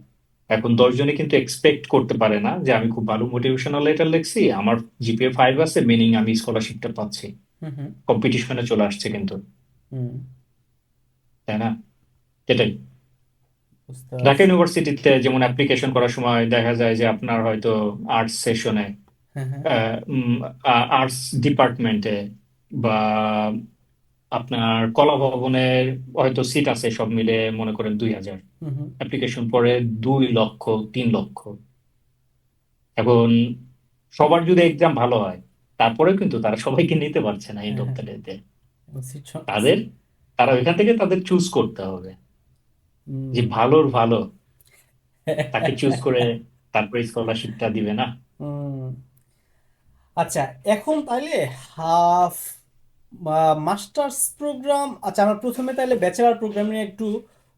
এখন 10 জনে কিন্তু এক্সপেক্ট করতে পারে না যে আমি খুব ভালো মোটিভেশনাল লেটার লিখছি, আমার জিপিএ 5 আছে, মিনিং আমি স্কলারশিপটা পাচ্ছি। হুম হুম। কম্পিটিশনে চলে আসছে কিন্তু, হুম। তাই না? এটাই। বুঝতে ঢাকা পারছি। ইউনিভার্সিটিতে যেমন অ্যাপ্লিকেশন করার সময় দেখা যায় যে আপনার হয়তো আর্টস সেশনে, হ্যাঁ হ্যাঁ। আর্টস ডিপার্টমেন্টে, বা আপনার কলা ভবনের হয়তো সিট আছে সব মিলে মনে করেন 2,000, হুম হুম। অ্যাপ্লিকেশন পরে 2 লক্ষ, 3 লক্ষ। এখন সবার যদি এক্সাম ভালো হয়, তারপরেও কিন্তু তারা সবাইকে নিতে পারছে না এই হ্যাঁ হ্যাঁ। দপ্তরেতে। এবং তাদের তারা ওইখান থেকে তাদের চুজ করতে হবে যে ভালোর ভালো, তাকে চুজ করে তারপরে স্কলারশিপটা দিবে না। হুম। আচ্ছা, এখন তাইলে হাফ মাস্টার্স প্রোগ্রাম, আচ্ছা আমরা প্রথমে তাইলে ব্যাচেলার প্রোগ্রাম নিয়ে একটু,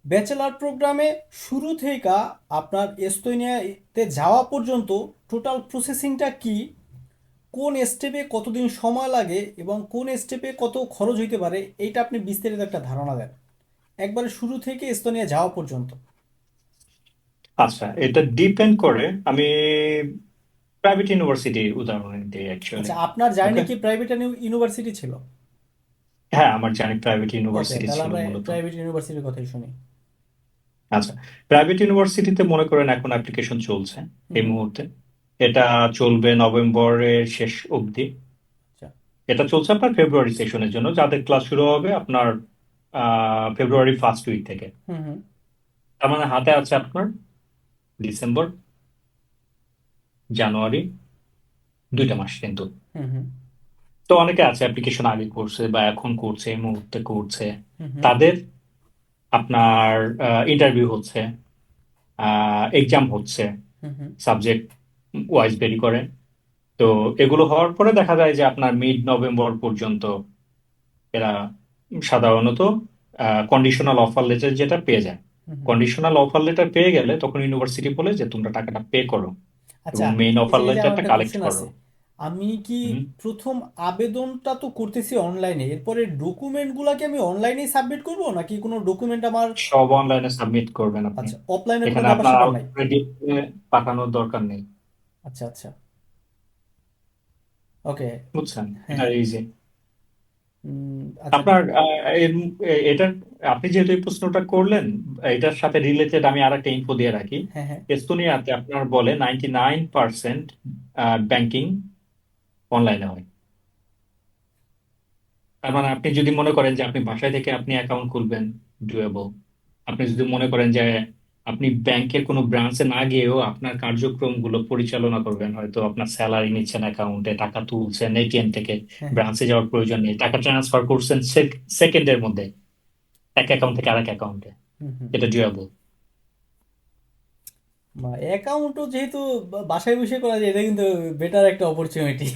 ব্যাচেলার প্রোগ্রামে শুরু থেকে আপনার এস্তোনিয়াতে যাওয়া পর্যন্ত টোটাল প্রসেসিংটা কি, কোন স্টেপে কতদিন সময় লাগে এবং কোন স্টেপে কত খরচ হইতে পারে, এইটা আপনি বিস্তারিত একটা ধারণা দেন একবারে শুরু থেকে এস্তোনিয়া যাওয়া পর্যন্ত। আচ্ছা, এটা ডিপেন্ড করে। আমি প্রাইভেট ইউনিভার্সিটির উদাহরণ দিই অ্যাকচুয়ালি। আচ্ছা, আপনার জার্নি ওকে। কি প্রাইভেট ইউনিভার্সিটি ছিল? হ্যাঁ, আমার জানি প্রাইভেট ওকে, ইউনিভার্সিটি তাহলে ছিল আমরা মূলত। প্রাইভেট ইউনিভার্সিটির কথাই শুনি। আচ্ছা, প্রাইভেট ইউনিভার্সিটিতে মনে করেন এখন অ্যাপ্লিকেশন চলছে হুম এই হুম। মুহূর্তে। এটা চলবে নভেম্বরের শেষ অবধি। আচ্ছা। এটা চলছে আপনার ফেব্রুয়ারি সেশনের জন্য, যাদের ক্লাস শুরু হবে আপনার ফেব্রুয়ারি ফার্স্ট উইক থেকে। হুম হুম। তার মানে হাতে আছে আপনার ডিসেম্বর, জানুয়ারি, 2টা মাস কিন্তু। হুম হুম। তো অনেকে আছে অ্যাপ্লিকেশন আগে করছে বা এখন করছে, এই মুহূর্তে করছে। হুম হুম। তাদের আপনার ইন্টারভিউ হচ্ছে, এক্সাম হচ্ছে, হুম হুম। সাবজেক্ট ওয়াইজ ভেরি করে। তো এগুলো হওয়ার পরে দেখা যায় যে আপনার মিড নভেম্বর পর্যন্ত এরা সাধারণত কন্ডিশনাল অফার লেটার যেটা পেয়ে যায়। হুম হুম। কন্ডিশনাল অফার লেটার পেয়ে গেলে তখন ইউনিভার্সিটি বলে যে তোমরা টাকাটা পে করো আচ্ছা, এবং মেইন এই অফার যে এই যে আমার লেটারটা একটা কালেক্ট কোশ্চেন করো। আছে, আমি কি হুম। প্রথম আবেদনটা তো করতেছি অনলাইনে, এরপরে ডকুমেন্টগুলো কি আমি অনলাইনেই সাবমিট করব নাকি কোনো ডকুমেন্ট আমার? সব অনলাইনে সাবমিট করবেন আপনি। আচ্ছা, অফলাইনে কোনো এখানে ব্যাপার আপনার স্যাপার নাই? আউটপুট পাঠানোর দরকার নেই। আচ্ছা আচ্ছা। ওকে। বুঝছেন? হ্যাঁ এটা হ্যাঁ। ইজি। আচ্ছা। আপনার এটা, আপনি যেহেতু এই প্রশ্নটা করলেন, এটার সাথে রিলেটেড আমি আরেকটা ইনফো দিয়ে রাখি। হ্যাঁ হ্যাঁ। এস্তোনিয়াতে আপনার বলে 99% ব্যাংকিং অনলাইনে হয়। তার মানে আপনি যদি মনে করেন যে আপনি বাসায় থেকে আপনি অ্যাকাউন্ট খুলবেন, ডুয়েবল। আপনি যদি মনে করেন যে আপনি ব্যাংকের কোনো ব্রাঞ্চে না গিয়েও আপনার কার্যক্রমগুলো পরিচালনা করবেন, হয়তো আপনার স্যালারি নিচ্ছেন অ্যাকাউন্টে, টাকা তুলছেন এটিএম থেকে, হ্যাঁ হ্যাঁ। ব্রাঞ্চে যাওয়ার প্রয়োজন নেই, টাকা ট্রান্সফার করছেন সেকেন্ডের মধ্যে এক অ্যাকাউন্ট থেকে আরেক অ্যাকাউন্টে, হুম হুম। এটা ডুয়েবল। অ্যাকাউন্টও যেহেতু বাসায় বসে করা যায়, এটা কিন্তু বেটার একটা অপরচুনিটি।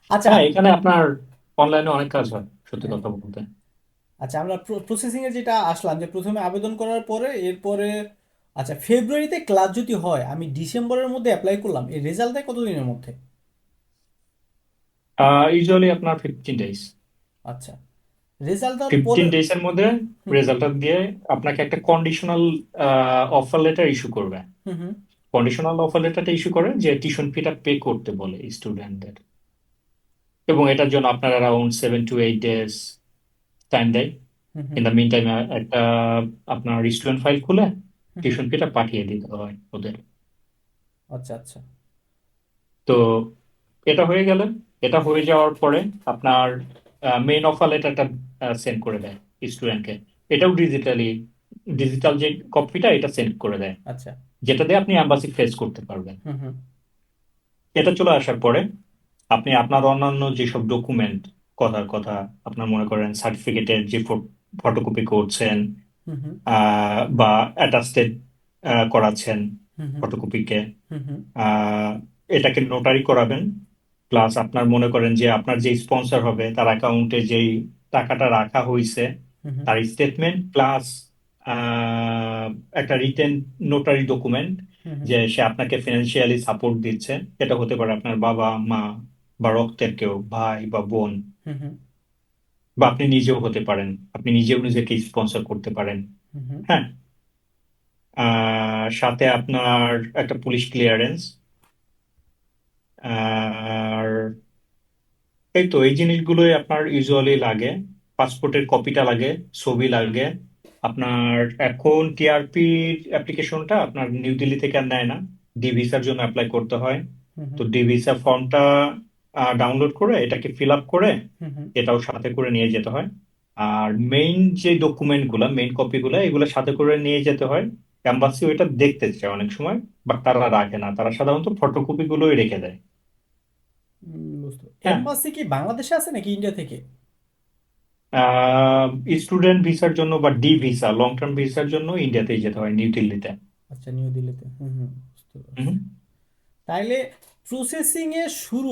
আচ্ছা। হ্যাঁ, এখানে আপনার অনলাইনে অনেক কাজ হয় সত্যি হ্যাঁ। কথা বলতে। আচ্ছা, আমরা প্রসেসিং এ যেটা আসলাম যে প্রথমে আবেদন করার পরে এরপরে, আচ্ছা ফেব্রুয়ারিতে ক্লাস যদি হয়, আমি ডিসেম্বরের মধ্যে অ্যাপ্লাই করলাম, এই রেজাল্ট দেয় কতদিনের মধ্যে? ইউজুয়ালি আপনার 15 ডেজ। আচ্ছা, রেজাল্ট দেওয়ার পরে। 15 ডেজ এর মধ্যে হুম হুম। রেজাল্টটা দিয়ে আপনাকে একটা কন্ডিশনাল অফার লেটার ইস্যু করবে। হুম হুম। কন্ডিশনাল অফার লেটারটা ইস্যু করে যে টিউশন ফিটা পে করতে বলে স্টুডেন্টদের, এবং এটার জন্য আপনার অ্যারাউন্ড 7 to 8 ডেজ টাইম দেয়। Hmm in hmm. The meantime একটা আপনার স্টুডেন্ট ফাইল খুলে হুম হুম। টিউশন ফিটা পাঠিয়ে দিতে হয় ওদের। আচ্ছা আচ্ছা। তো এটা হয়ে গেলে, এটা হয়ে যাওয়ার পরে আপনার মেইন অফার লেটারটা সেন্ড করে দেয় স্টুডেন্টকে। এটাও ডিজিটাল যে কপিটা এটা সেন্ড করে দেয়, আচ্ছা। যেটা দিয়ে আপনি অ্যাম্বাসি ফেস করতে পারবেন। হুম হুম। এটা চলে আসার পরে আপনি আপনার অন্যান্য যেসব ডকুমেন্ট কথার কথা, আপনার মনে করেন সার্টিফিকেটের যে ফটোকপি করছেন, হুম হুম। বা অ্যাটাস্টেড করাচ্ছেন হুম হুম। ফটোকপিকে, হুম হুম। আহ, এটাকে নোটারি করাবেন। প্লাস আপনার মনে করেন যে আপনার যে স্পন্সর হবে তার অ্যাকাউন্টে যেই টাকাটা রাখা হয়েছে হুম হুম। তার স্টেটমেন্ট, প্লাস একটা রিটেন নোটারি ডকুমেন্ট হুম হুম। যে সে আপনাকে ফিনান্সিয়ালি সাপোর্ট দিচ্ছে। এটা হতে পারে আপনার বাবা মা বা রক্তের কেউ, ভাই বা বোন, হুম হুম। বা আপনি নিজেও হতে পারেন, আপনি নিজেও নিজেকে স্পন্সর করতে পারেন। হুম হুম। হ্যাঁ। সাথে আপনার একটা পুলিশ ক্লিয়ারেন্স, আর এই তো এই জিনিসগুলোই আপনার ইউজুয়ালি লাগে। পাসপোর্টের কপিটা লাগে, ছবি লাগে আপনার। এখন টিআরপি অ্যাপ্লিকেশনটা আপনার নিউ দিল্লি থেকে আর নেয় না, ডি ভিসার জন্য অ্যাপ্লাই করতে হয়। হুম তো হুম। ডি ভিসা ফর্মটা ডাউনলোড করে এটাকে ফিল আপ করে হুম হুম। এটাও সাথে করে নিয়ে যেতে হয়। আর মেইন যে ডকুমেন্টগুলো, মেইন কপিগুলো, এগুলো সাথে করে নিয়ে যেতে হয়। এম্বাসি ওইটা দেখতে চায় অনেক সময়, বাট তারা রাখে না, তারা সাধারণত ফটোকপি গুলোই রেখে দেয়। বুঝতে হ্যাঁ। এম্বাসি কি বাংলাদেশে আছে নাকি ইন্ডিয়া থেকে? স্টুডেন্ট ভিসার জন্য বা ডি ভিসা লং টার্ম ভিসার জন্য ইন্ডিয়াতেই যেতে হয়, নিউ দিল্লিতে। আচ্ছা, নিউ দিল্লিতে। হুম হুম, বুঝতে পারছি। হুম। তাইলে প্রসেসিং এর শুরু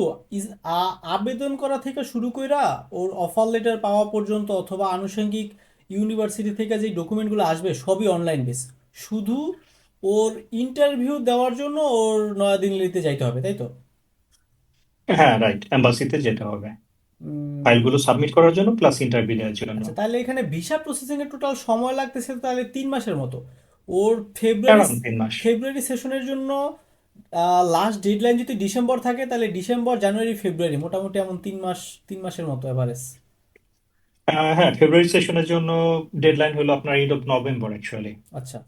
আবেদন করা থেকে শুরু কইরা ওর অফার লেটার পাওয়া পর্যন্ত অথবা আনুষঙ্গিক ইউনিভার্সিটি থেকে যে ডকুমেন্টগুলো আসবে সবই অনলাইন বেস। শুধু ওর ইন্টারভিউ দেওয়ার জন্য ওর নয়াদিল্লিতে যাইতে হবে, তাই তো? হ্যাঁ, রাইট, এম্বাসিতে যেতে হবে উম, ফাইলগুলো সাবমিট করার জন্য প্লাস ইন্টারভিউ দেওয়ার জন্য। আচ্ছা, তাহলে এখানে ভিসা প্রসেসিং এর টোটাল সময় লাগতেছে তাহলে 3 মাসের মতো। ওর অ্যারাউন্ড 3 মাস। ফেব্রুয়ারি সেশনের জন্য লাস্ট ডেডলাইন যদি ডিসেম্বর থাকে তাহলে ডিসেম্বর, জানুয়ারি, ফেব্রুয়ারি মোটামুটি এমন 3 মাস, 3 মাসের মতো এভারেজ। হ্যাঁ, ফেব্রুয়ারি সেশনের জন্য ডেডলাইন হলো আপনার এন্ড অফ নভেম্বর অ্যাকচুয়ালি। আচ্ছা।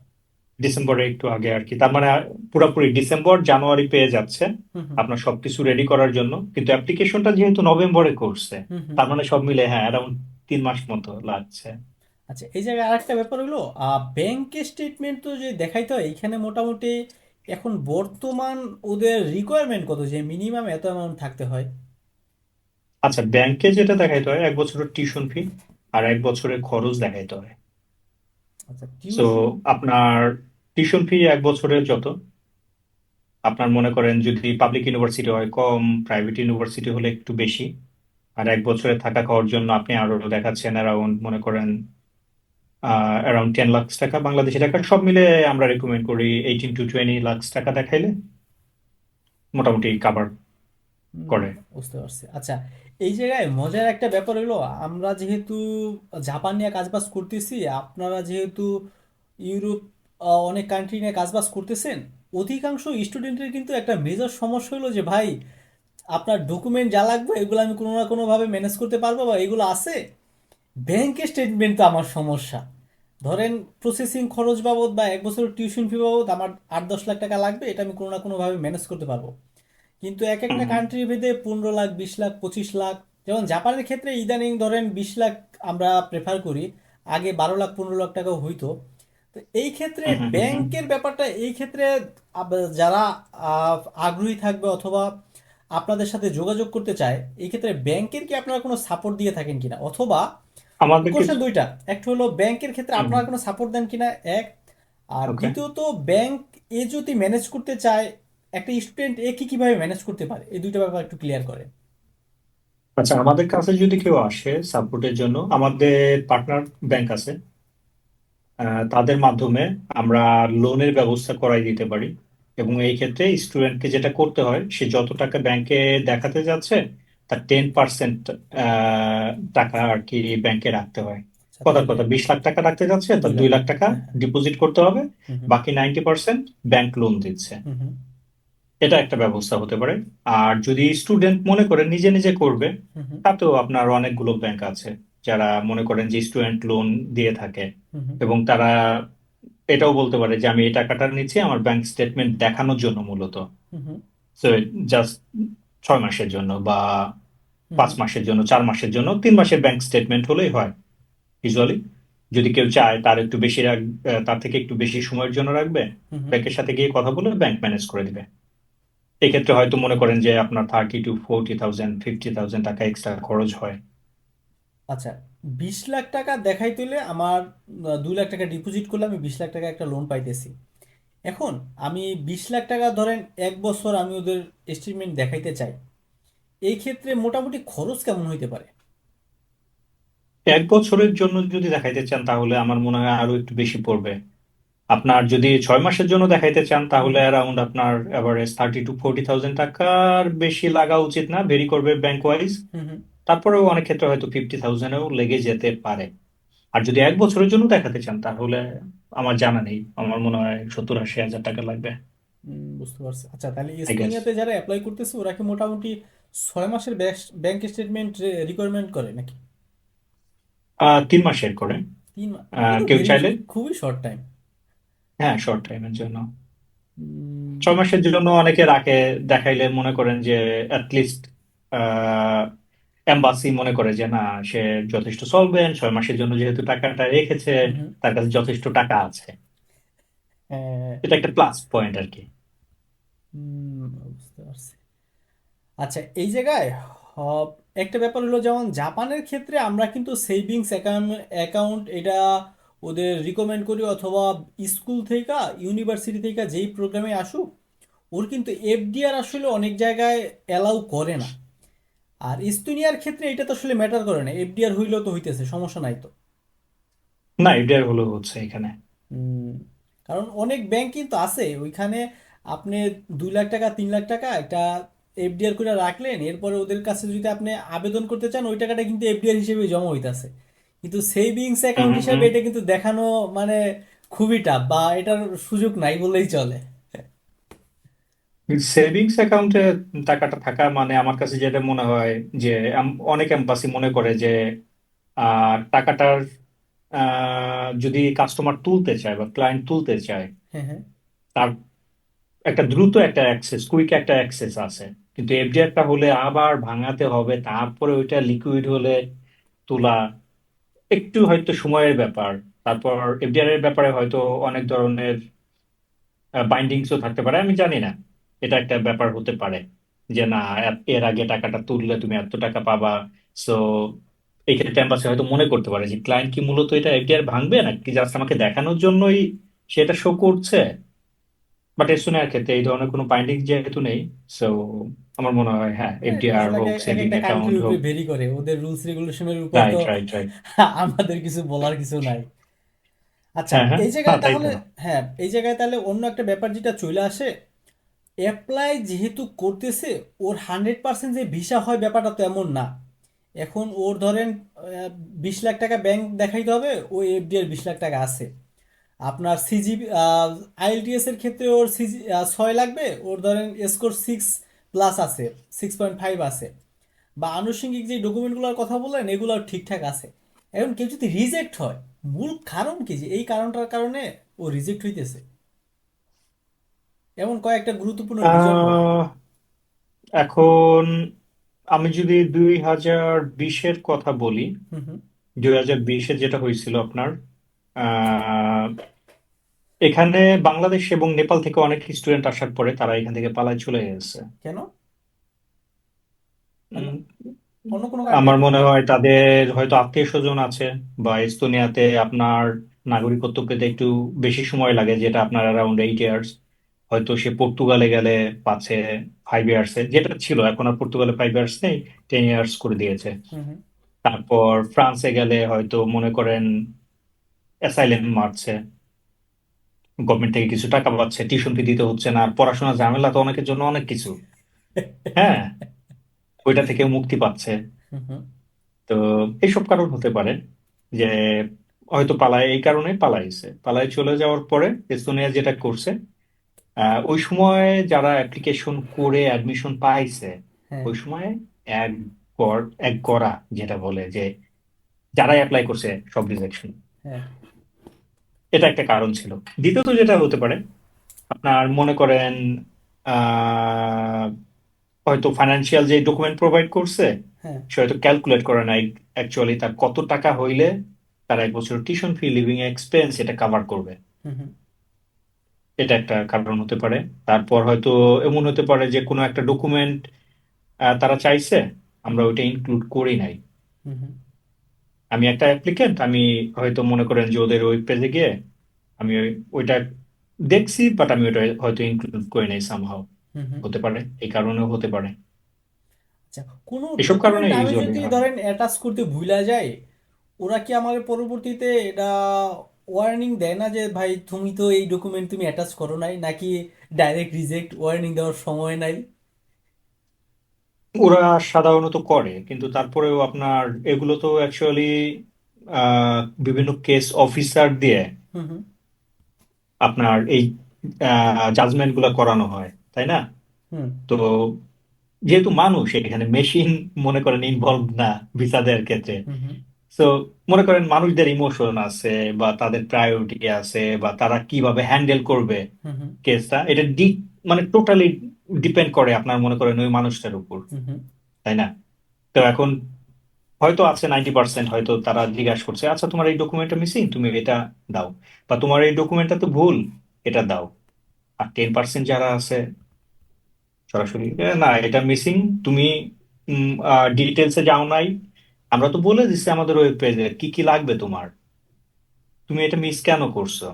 ডিসেম্বরে একটু আগে আর কি, তার মানে পুরোপুরি ডিসেম্বর জানুয়ারি পেয়ে যাচ্ছে হুম হুম আপনার সবকিছু রেডি করার জন্য, কিন্তু অ্যাপ্লিকেশনটা যেহেতু নভেম্বরে করছে, হুম হুম। তার মানে সব মিলে হ্যাঁ অ্যারাউন্ড 3 মাস মতো লাগছে। আচ্ছা, এই জায়গায় আরেকটা ব্যাপার হলো, ব্যাংকের স্টেটমেন্ট তো যে দেখাইতে হয় এইখানে মোটামুটি এখন বর্তমান ওদের রিকোয়ারমেন্ট কত যে মিনিমাম এত অ্যামাউন্ট থাকতে হয়? আচ্ছা, ব্যাংকে যেটা দেখাইতে হয় 1 বছরের টিউশন ফি আর 1 বছরের খরচ দেখাইতে হয়। আচ্ছা, সো টিউশন। আপনার টিউশন ফি 1 বছরের যত, আপনার মনে করেন যদি পাবলিক ইউনিভার্সিটি হয় কম, প্রাইভেট ইউনিভার্সিটি হলে একটু বেশি। আর 1 বছরে থাকা খাওয়ার জন্য আপনি আরো দেখাচ্ছেন অ্যারাউন্ড মনে করেন অ্যারাউন্ড 10 লাখ টাকা বাংলাদেশি টাকা, সব মিলে আমরা রেকমেন্ড করি 18 to 20 লাখ টাকা দেখাইলে মোটামুটি কাভার করে। বুঝতে পারছি। আচ্ছা, এই জায়গায় মজার একটা ব্যাপার হলো, আমরা যেহেতু জাপান নিয়ে কাজবাজ করতেছি, আপনারা যেহেতু ইউরোপ অনেক কান্ট্রি নিয়ে কাজবাজ করতেছেন, অধিকাংশ স্টুডেন্টের কিন্তু একটা মেজর সমস্যা হলো যে ভাই আপনার ডকুমেন্ট যা লাগবে এগুলো আমি কোনো না কোনোভাবে ম্যানেজ করতে পারবো বা এগুলো আছে, ব্যাংকের স্টেটমেন্ট তো আমার সমস্যা। ধরেন প্রসেসিং খরচ বাবদ বা 1 বছরের টিউশন ফি বাবদ আমার 8-10 লাখ টাকা লাগবে, এটা আমি কোনো না কোনোভাবে ম্যানেজ করতে পারবো। কিন্তু এক হুম একটা হুম। কান্ট্রি ভেদে 15 লাখ, 20 লাখ, 25 লাখ। যেমন জাপানের ক্ষেত্রে ইদানিং ধরেন 20 লাখ আমরা প্রেফার করি, আগে 12 লাখ, 15 লাখ টাকাও হইতো। তো এই ক্ষেত্রে হুম হুম হুম হুম। ব্যাংকের ব্যাপারটা এই ক্ষেত্রে যারা আগ্রহী থাকবে অথবা আপনাদের সাথে যোগাযোগ করতে চায়, এই ক্ষেত্রে ব্যাংকের কি আপনারা কোনো সাপোর্ট দিয়ে থাকেন কিনা, অথবা আমাদের কোশ্চেন কিছু। দুইটা, একটা হলো ব্যাংকের ক্ষেত্রে হুম আপনারা হুম। কোনো সাপোর্ট দেন কিনা, এক। আর ওকে। দ্বিতীয়ত, ব্যাংক এ যদি ম্যানেজ করতে চায়, একটা স্টুডেন্ট এ কি কিভাবে ম্যানেজ করতে পারে, এই দুইটা ব্যাপার একটু ক্লিয়ার করে। আচ্ছা, আমাদের কাছে যদি কেউ আসে সাপোর্টের জন্য, আমাদের পার্টনার ব্যাংক আছে, তাদের মাধ্যমে আমরা লোনের ব্যবস্থা করাই দিতে পারি। এবং এই ক্ষেত্রে স্টুডেন্টকে যেটা করতে হয়, সে যত টাকা ব্যাংকে দেখাতে যাচ্ছে তার 10% টাকা আর কি ব্যাংকে রাখতে হয়। আচ্ছা, কথা তাইলে কথা 20 লাখ টাকা রাখতে যাচ্ছে, দুই তার লাখ 2 লাখ টাকা হ্যাঁ হ্যাঁ। ডিপোজিট করতে হবে, হুম হুম বাকি 90% ব্যাংক লোন দিচ্ছে। হুম হুম এটা একটা ব্যবস্থা হতে পারে। আর যদি স্টুডেন্ট মনে করে নিজে নিজে করবে, হুম হুম তাতেও আপনার অনেকগুলো ব্যাংক আছে যারা মনে করেন যে স্টুডেন্ট লোন দিয়ে থাকে। হুম হুম এবং তারা এটাও বলতে পারে যে আমি এই টাকাটা নিচ্ছি আমার ব্যাংক স্টেটমেন্ট দেখানোর জন্য মূলত। হুম হুম সো জাস্ট 6 মাসের জন্য বা হুম পাঁচ হুম মাসের জন্য 4 মাসের জন্য 3 মাসের ব্যাংক স্টেটমেন্ট হলেই হয় ইউজুয়ালি। যদি কেউ চায় তার একটু বেশি তার থেকে একটু বেশি সময়ের জন্য রাখবে, হুম হুম। ব্যাংকের সাথে গিয়ে কথা বলে ব্যাংক ম্যানেজ করে দিবে। এক্ষেত্রে হয়তো মনে করেন যে আপনার 30 to 40,000, 50,000 টাকা এক্সট্রা খরচ হয়। আচ্ছা, 20 লাখ টাকা দেখাই তুলে আমার 2 লাখ টাকা ডিপোজিট করলে আমি 20 লাখ টাকা একটা লোন পাইতেছি। এখন আমি 20 লাখ টাকা ধরেন 1 বছর আমি ওদের এস্টিমেট দেখাইতে চাই, এই ক্ষেত্রে মোটামুটি খরচ কেমন হইতে পারে? 1 বছরের জন্য যদি দেখাইতে চান তাহলে আমার মনে হয় আরো একটু বেশি পড়বে। আপনার যদি 6 মাসের জন্য দেখাইতে চান হুম তাহলে অ্যারাউন্ড আপনার এভারেজ 30 to 40,000 টাকার বেশি লাগা উচিত না, ভেরি করবে ব্যাংক ওয়াইজ। হুম হুম তারপরেও অনেক ক্ষেত্রে হয়তো 50,000-এও লেগে যেতে পারে। আর যদি 1 বছরের জন্য দেখাতে চান তাহলে আমার জানা নেই, আমার মনে হয় 70-80 হাজার টাকা লাগবে। বুঝতে পারছি। আচ্ছা, তাহলে আই গেস এস্তোনিয়াতে যারা অ্যাপ্লাই করতেছে ওরা কি মোটামুটি 6 মাসের ব্যাংক স্টেটমেন্ট রিকোয়ারমেন্ট করে নাকি? 3 মাসের করে। 3 মাস এটা তো কেউ ভেরি, চাইলে খুবই শর্ট টাইম। হ্যাঁ শর্ট টাইমের জন্য 6 মাসের জন্য অনেকে রাখে, দেখাইলে মনে করেন যে অ্যাটলিস্ট এম্বাসি মনে করে যে না, সে যথেষ্ট সলভেন্ট, 6 মাসের জন্য যেহেতু টাকাটা রেখেছে হুম হুম। তার কাছে যথেষ্ট টাকা আছে। হ্যাঁ, এটা একটা প্লাস পয়েন্ট আর কি। বুঝতে পারছি। আচ্ছা, এই জায়গায় আহ, একটা ব্যাপার হলো, যেমন জাপানের ক্ষেত্রে আমরা কিন্তু সেভিংস অ্যাকাউন্ট অ্যাকাউন্ট এটা ওদের রিকমেন্ড করি, অথবা স্কুল থেকে ইউনিভার্সিটি থেকে যেই প্রোগ্রামে আসুক, ওর কিন্তু এফডিআর আসলে অনেক জায়গায় অ্যালাউ করে না। আর ইস্তোনিয়ার ক্ষেত্রে এটা তো আসলে ম্যাটার করে না, এফডিআর হইলেও তো হইতেছে, সমস্যা নাই তো। না, এটার হলো হচ্ছে এখানে। হুম, কারণ অনেক ব্যাংক কিন্তু আছে ওইখানে। আপনি 2 লাখ টাকা 3 লাখ টাকা একটা এফডিআর করে রাখলেন, এরপরে ওদের কাছে যদি আপনি আবেদন করতে চান, ওই টাকাটা কিন্তু এফডিআর হিসেবে জমা হইতাছে। কিন্তু সেভিংস হুম অ্যাকাউন্ট হুম হিসেবে হুম। এটা কিন্তু দেখানো মানে খুবই টাফ, বা এটার সুযোগ নাই বললেই চলে। সেভিংস অ্যাকাউন্টে টাকাটা থাকা মানে আমার কাছে যেটা মনে হয় যে অনেক এম্বাসি মনে করে যে টাকাটার যদি কাস্টমার তুলতে চায় বা ক্লায়েন্ট তুলতে চায়, হ্যাঁ, হ্যাঁ। তার একটা দ্রুত একটা অ্যাক্সেস, কুইক একটা অ্যাক্সেস আছে। কিন্তু এফডিআরটা হলে আবার ভাঙাতে হবে, তারপরে ওইটা লিকুইড হলে তোলা একটু হয়তো সময়ের ব্যাপার। তারপর এফডিআর এর ব্যাপারে হয়তো অনেক ধরনের বাইন্ডিংসও থাকতে পারে, আমি জানি না। এটা একটা ব্যাপার হতে পারে যে না, এর আগে টাকাটা তুললে তুমি এত টাকা পাবা। সো এই ক্ষেত্রে এম্বাসি হয়তো মনে করতে পারে যে ক্লায়েন্ট কি মূলত এটা এফডিআর ভাঙবে নাকি জাস্ট আমাকে দেখানোর জন্যই সেটা শো করছে। বাট এসোনিয়ার ক্ষেত্রে এই ধরনের কোনো বাইন্ডিং যেহেতু নেই, সো আমার মনে হয় হ্যাঁ, এটা এফডিআর আসলে হোক, এক সেভিং একটা অ্যাকাউন্ট কান্ট্রির উপরে হোক। ভেরি করে, ওদের রুলস রেগুলেশনের উপর তো রাইট রাইট রাইট। আমাদের কিছু বলার কিছু নাই। আচ্ছা, হ্যাঁ হ্যাঁ। এই না, জায়গায় তাই তাহলে, তো। হ্যাঁ, এই জায়গায় তাহলে অন্য একটা ব্যাপার যেটা চলে আসে, অ্যাপ্লাই যেহেতু করতেছে, ওর 100% যে ভিসা হয় ব্যাপারটা তো এমন না। এখন ওর ধরেন 20 লাখ টাকা ব্যাংক দেখাইতে হবে, ও এফডিআর 20 লাখ টাকা আছে। আপনার সিজি আইএলটিএস এর ক্ষেত্রে ওর সিজি 6 লাগবে, ওর ধরেন স্কোর 6+ আছে, 6.5 আছে। বা আনুষঙ্গিক যে ডকুমেন্টগুলোর কথা বললেন এগুলো ঠিকঠাক আছে। এখন কেউ যদি রিজেক্ট হয়, মূল কারণ কি যে এই কারণটার কারণে ও রিজেক্ট হইতেছে, এমন কয়েকটা গুরুত্বপূর্ণ রিজন বলেন। আহ, এখন আমি যদি 2020-এর কথা বলি, হুম, হুম। 2020-এ যেটা হয়েছিল আপনার, আহ, এখানে বাংলাদেশ এবং নেপাল থেকে অনেক স্টুডেন্ট আসার পরে তারা এখান থেকে পালায় চলে গেছে। কেন? অন্য উম, অন্য কোনো আমার কান্ট্রিতে? মনে হয় তাদের হয়তো আত্মীয় স্বজন আছে, বা এস্তোনিয়াতে আপনার নাগরিকত্ব পেতে একটু বেশি সময় লাগে, যেটা আপনার অ্যারাউন্ড 8 ইয়ার্স। হয়তো সে পর্তুগালে গেলে পাচ্ছে 5 ইয়ার্সে, যেটা ছিল, এখন আর পর্তুগালে 5 ইয়ার্স নেই, 10 ইয়ার্স করে দিয়েছে। হুম, হুম। তারপর ফ্রান্সে গেলে হয়তো মনে করেন অ্যাসাইলেম মারছে, গভর্নমেন্ট থেকে কিছু টাকা পাচ্ছে, টিউশন ফি দিতে হচ্ছে না, আর পড়াশোনার ঝামেলা তো অনেকের জন্য অনেক কিছু। হ্যাঁ, ওইটা থেকে মুক্তি পাচ্ছে। হুম, হুম। তো এইসব কারণ হতে পারে যে হয়তো পালায়, এই কারণে পালাইছে। পালায় চলে যাওয়ার পরে এস্তোনিয়া যেটা করছে, ওই সময় যারা অ্যাপ্লিকেশন করে অ্যাডমিশন পাইছে, হ্যাঁ, ওই সময় এক এক গড়া, যেটা বলে যে যারাই অ্যাপ্লাই করছে সব রিজেকশন। হ্যাঁ। এটা একটা কারণ ছিল। দ্বিতীয়ত যেটা হতে পারে, আপনার মনে করেন আহ, হয়তো ফাইন্যান্সিয়াল যে ডকুমেন্ট প্রোভাইড করছে, হ্যাঁ। সে হয়তো ক্যালকুলেট করে নাই অ্যাকচুয়ালি তার কত টাকা হইলে তার এক বছর টিউশন ফি, লিভিং এক্সপেন্স এটা কাভার করবে। হুম, হুম। এটা একটা কারণ হতে পারে। তারপর হয়তো এমন হতে পারে যে কোনো একটা ডকুমেন্ট তারা চাইছে, হুম, আমরা ওইটা ইনক্লুড করি নাই। হুম। হুম, আমি একটা অ্যাপ্লিকেন্ট, আমি হয়তো মনে করেন যে ওদের ওয়েব পেজে গিয়ে আমি ওইটা দেখছি, বাট আমি ওইটা হয়তো ইনক্লুড করি নাই সামহাও। হুম। হুম। হতে পারে, এই কারণেও হতে পারে। আচ্ছা, কোনো এসব কারণে ডকুমেন্ট আমি ইউজুয়ালি যদি হয়। ধরেন অ্যাটাচ করতে ভুলা যায়, ওরা কি আমাকে পরবর্তীতে এটা ওয়ার্নিং দেয় না যে ভাই তুমি তো এই ডকুমেন্ট তুমি অ্যাটাচ করো নাই, নাকি ডাইরেক্ট রিজেক্ট, ওয়ার্নিং দেওয়ার সময় নাই? ওরা সাধারণত করে, কিন্তু তারপরেও আপনার এগুলো তো অ্যাকচুয়ালি বিভিন্ন কেস অফিসার দিয়ে হুম, হুম। আপনার এই জাজমেন্ট গুলা করানো হয়, তাই না? হুম, তো যেহেতু মানুষ এখানে মেশিন মনে করেন ইনভলভ না ভিসা দেওয়ার ক্ষেত্রে। হুম। হুম, তো মনে করেন মানুষদের ইমোশন আছে, বা তাদের প্রায়োরিটি আছে, বা তারা কিভাবে হ্যান্ডেল করবে হুম। হুম, কেসটা, এটা মানে টোটালি ডিপেন্ড করে আপনার মনে করেন ওই মানুষটার উপর, হুম। হুম, তাই না? তো এখন হয়তো আছে 90%, হয়তো তারা জিজ্ঞাসা করছে আচ্ছা তোমার এই ডকুমেন্টটা মিসিং, তুমি এটা দাও, বা তোমার এই ডকুমেন্টটা তো ভুল, এটা দাও। আর 10% যারা আছে সরাসরি না, এটা মিসিং। তুমি ডিটেলসে যাও নাই। আমরা তো বলে দিচ্ছি আমাদের ওয়েব পেজে কি কি লাগবে তোমার। তুমি এটা মিস কেন করছো?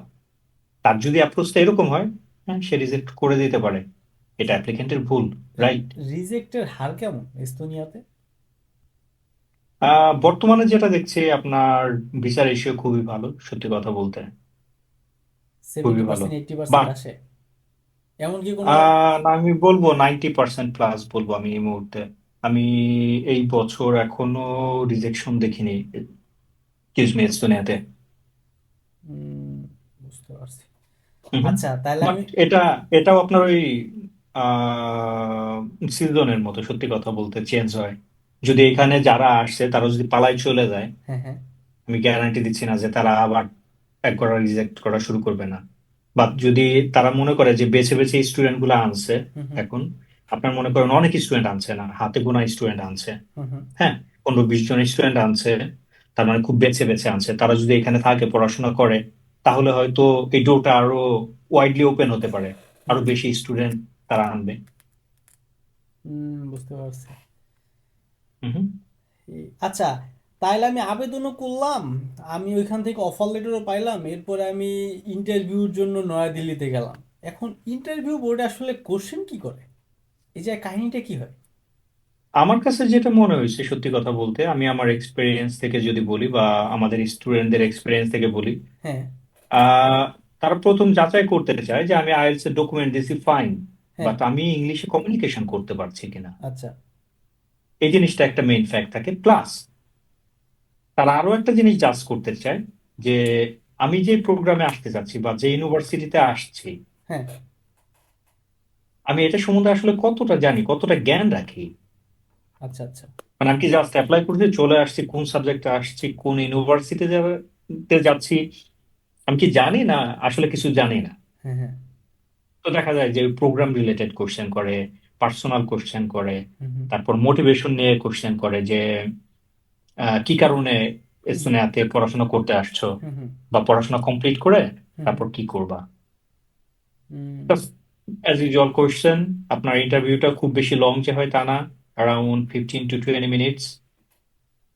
তার যদি অ্যাপ্রোচটা এরকম হয়, হ্যাঁ, সে রিজেক্ট করে দিতে পারে। এটা অ্যাপ্লিকেন্টের ভুল, রাইট? রিজেক্টের হার কেমন এস্তোনিয়াতে? বর্তমানে যেটা দেখছি আপনার ভিসা রেশিও খুবই ভালো, সত্যি কথা বলতে। খুবই ভালো। 70% 80% বাট আসে? এমনকি কোনো? না, আমি বলবো 90% প্লাস বলবো আমি এই মুহূর্তে। আমি এই বছর এখনো রিজেকশন দেখিনি এস্তোনিয়াতে। উম, বুঝতে পারছি। হুম। আচ্ছা, তাহলে বাট আমি। এটাও আপনার ওই সিজনের মতো, সত্যি কথা বলতে চেঞ্জ হয়। যদি এখানে যারা আসছে তারা যদি পালায় চলে যায়, হ্যাঁ, হ্যাঁ। আমি গ্যারান্টি দিচ্ছি না যে তারা আবার একবার রিজেক্ট করা শুরু করবে না। বা যদি তারা মনে করে যে বেছে বেছে স্টুডেন্ট গুলো আনছে, হুম, হুম, এখন আপনার মনে করেন অনেক স্টুডেন্ট আনছে না, হাতে গোনা স্টুডেন্ট আনছে, হুম, হুম, হ্যাঁ, 15-20 জন স্টুডেন্ট আনছে, তার মানে খুব বেছে বেছে আনছে। তারা যদি এখানে থাকে পড়াশোনা করে, তাহলে হয়তো এই ডোরটা আরো ওয়াইডলি ওপেন হতে পারে, হুম, আরো হুম। বেশি স্টুডেন্ট তারা আনবে। বুঝতে পারছি। হুম। আচ্ছা, তাইলে আমি আবেদনও করলাম, আমি ওইখান থেকে অফার লেটারও পাইলাম, এরপরে আমি ইন্টারভিউর জন্য নয়াদিল্লিতে গেলাম। এখন ইন্টারভিউ বোর্ডে আসলে কোশ্চেন কি করে, এই যে কাহিনীটা কি হয়? আমার কাছে যেটা মনে হয়েছে, সত্যি কথা বলতে, আমি আমার এক্সপিরিয়েন্স থেকে যদি বলি বা আমাদের স্টুডেন্টদের এক্সপিরিয়েন্স থেকে বলি, হ্যাঁ, আহ, তারা প্রথম যাচাই করতে চায় যে আমি আইএলটিএস এর ডকুমেন্ট দিছি, ফাইন, হ্যাঁ। বাট আমি ইংলিশে কমিউনিকেশন করতে পারছি কিনা। আচ্ছা। এই জিনিসটা একটা মেইন ফ্যাক্ট থাকে। প্লাস তারা আরো একটা জিনিস জাজ করতে চায় যে আমি যে প্রোগ্রামে আসতে চাচ্ছি বা যে ইউনিভার্সিটিতে আসছি, হ্যাঁ। আমি এটা সম্বন্ধে আসলে কতটা জানি, কতটা জ্ঞান রাখি। আচ্ছা, আচ্ছা। মানে আমি কি জাস্ট অ্যাপ্লাই করতে চলে আসছি, কোন সাবজেক্টে আসছি, কোন ইউনিভার্সিটিতে যাচ্ছি, আমি কি জানি না? আসলে কিছু জানি না। হ্যাঁ, হ্যাঁ। তো দেখা যায় যে প্রোগ্রাম রিলেটেড কোশ্চেন করে, পার্সোনাল কোশ্চেন করে, হুম, হুম, তারপর মোটিভেশন নিয়ে কোশ্চেন করে যে কি কারণে হুম, হুম, এস্তোনিয়াতে পড়াশোনা করতে আসছো, হুম, হুম, বা পড়াশোনা কমপ্লিট করে হুম, হুম, তারপর কি করবা। হুম, অ্যাজ ইউজুয়াল কোশ্চেন। আপনার ইন্টারভিউটা খুব বেশি লং যে হয় তা না, অ্যারাউন্ড 15 to 20 মিনিটস।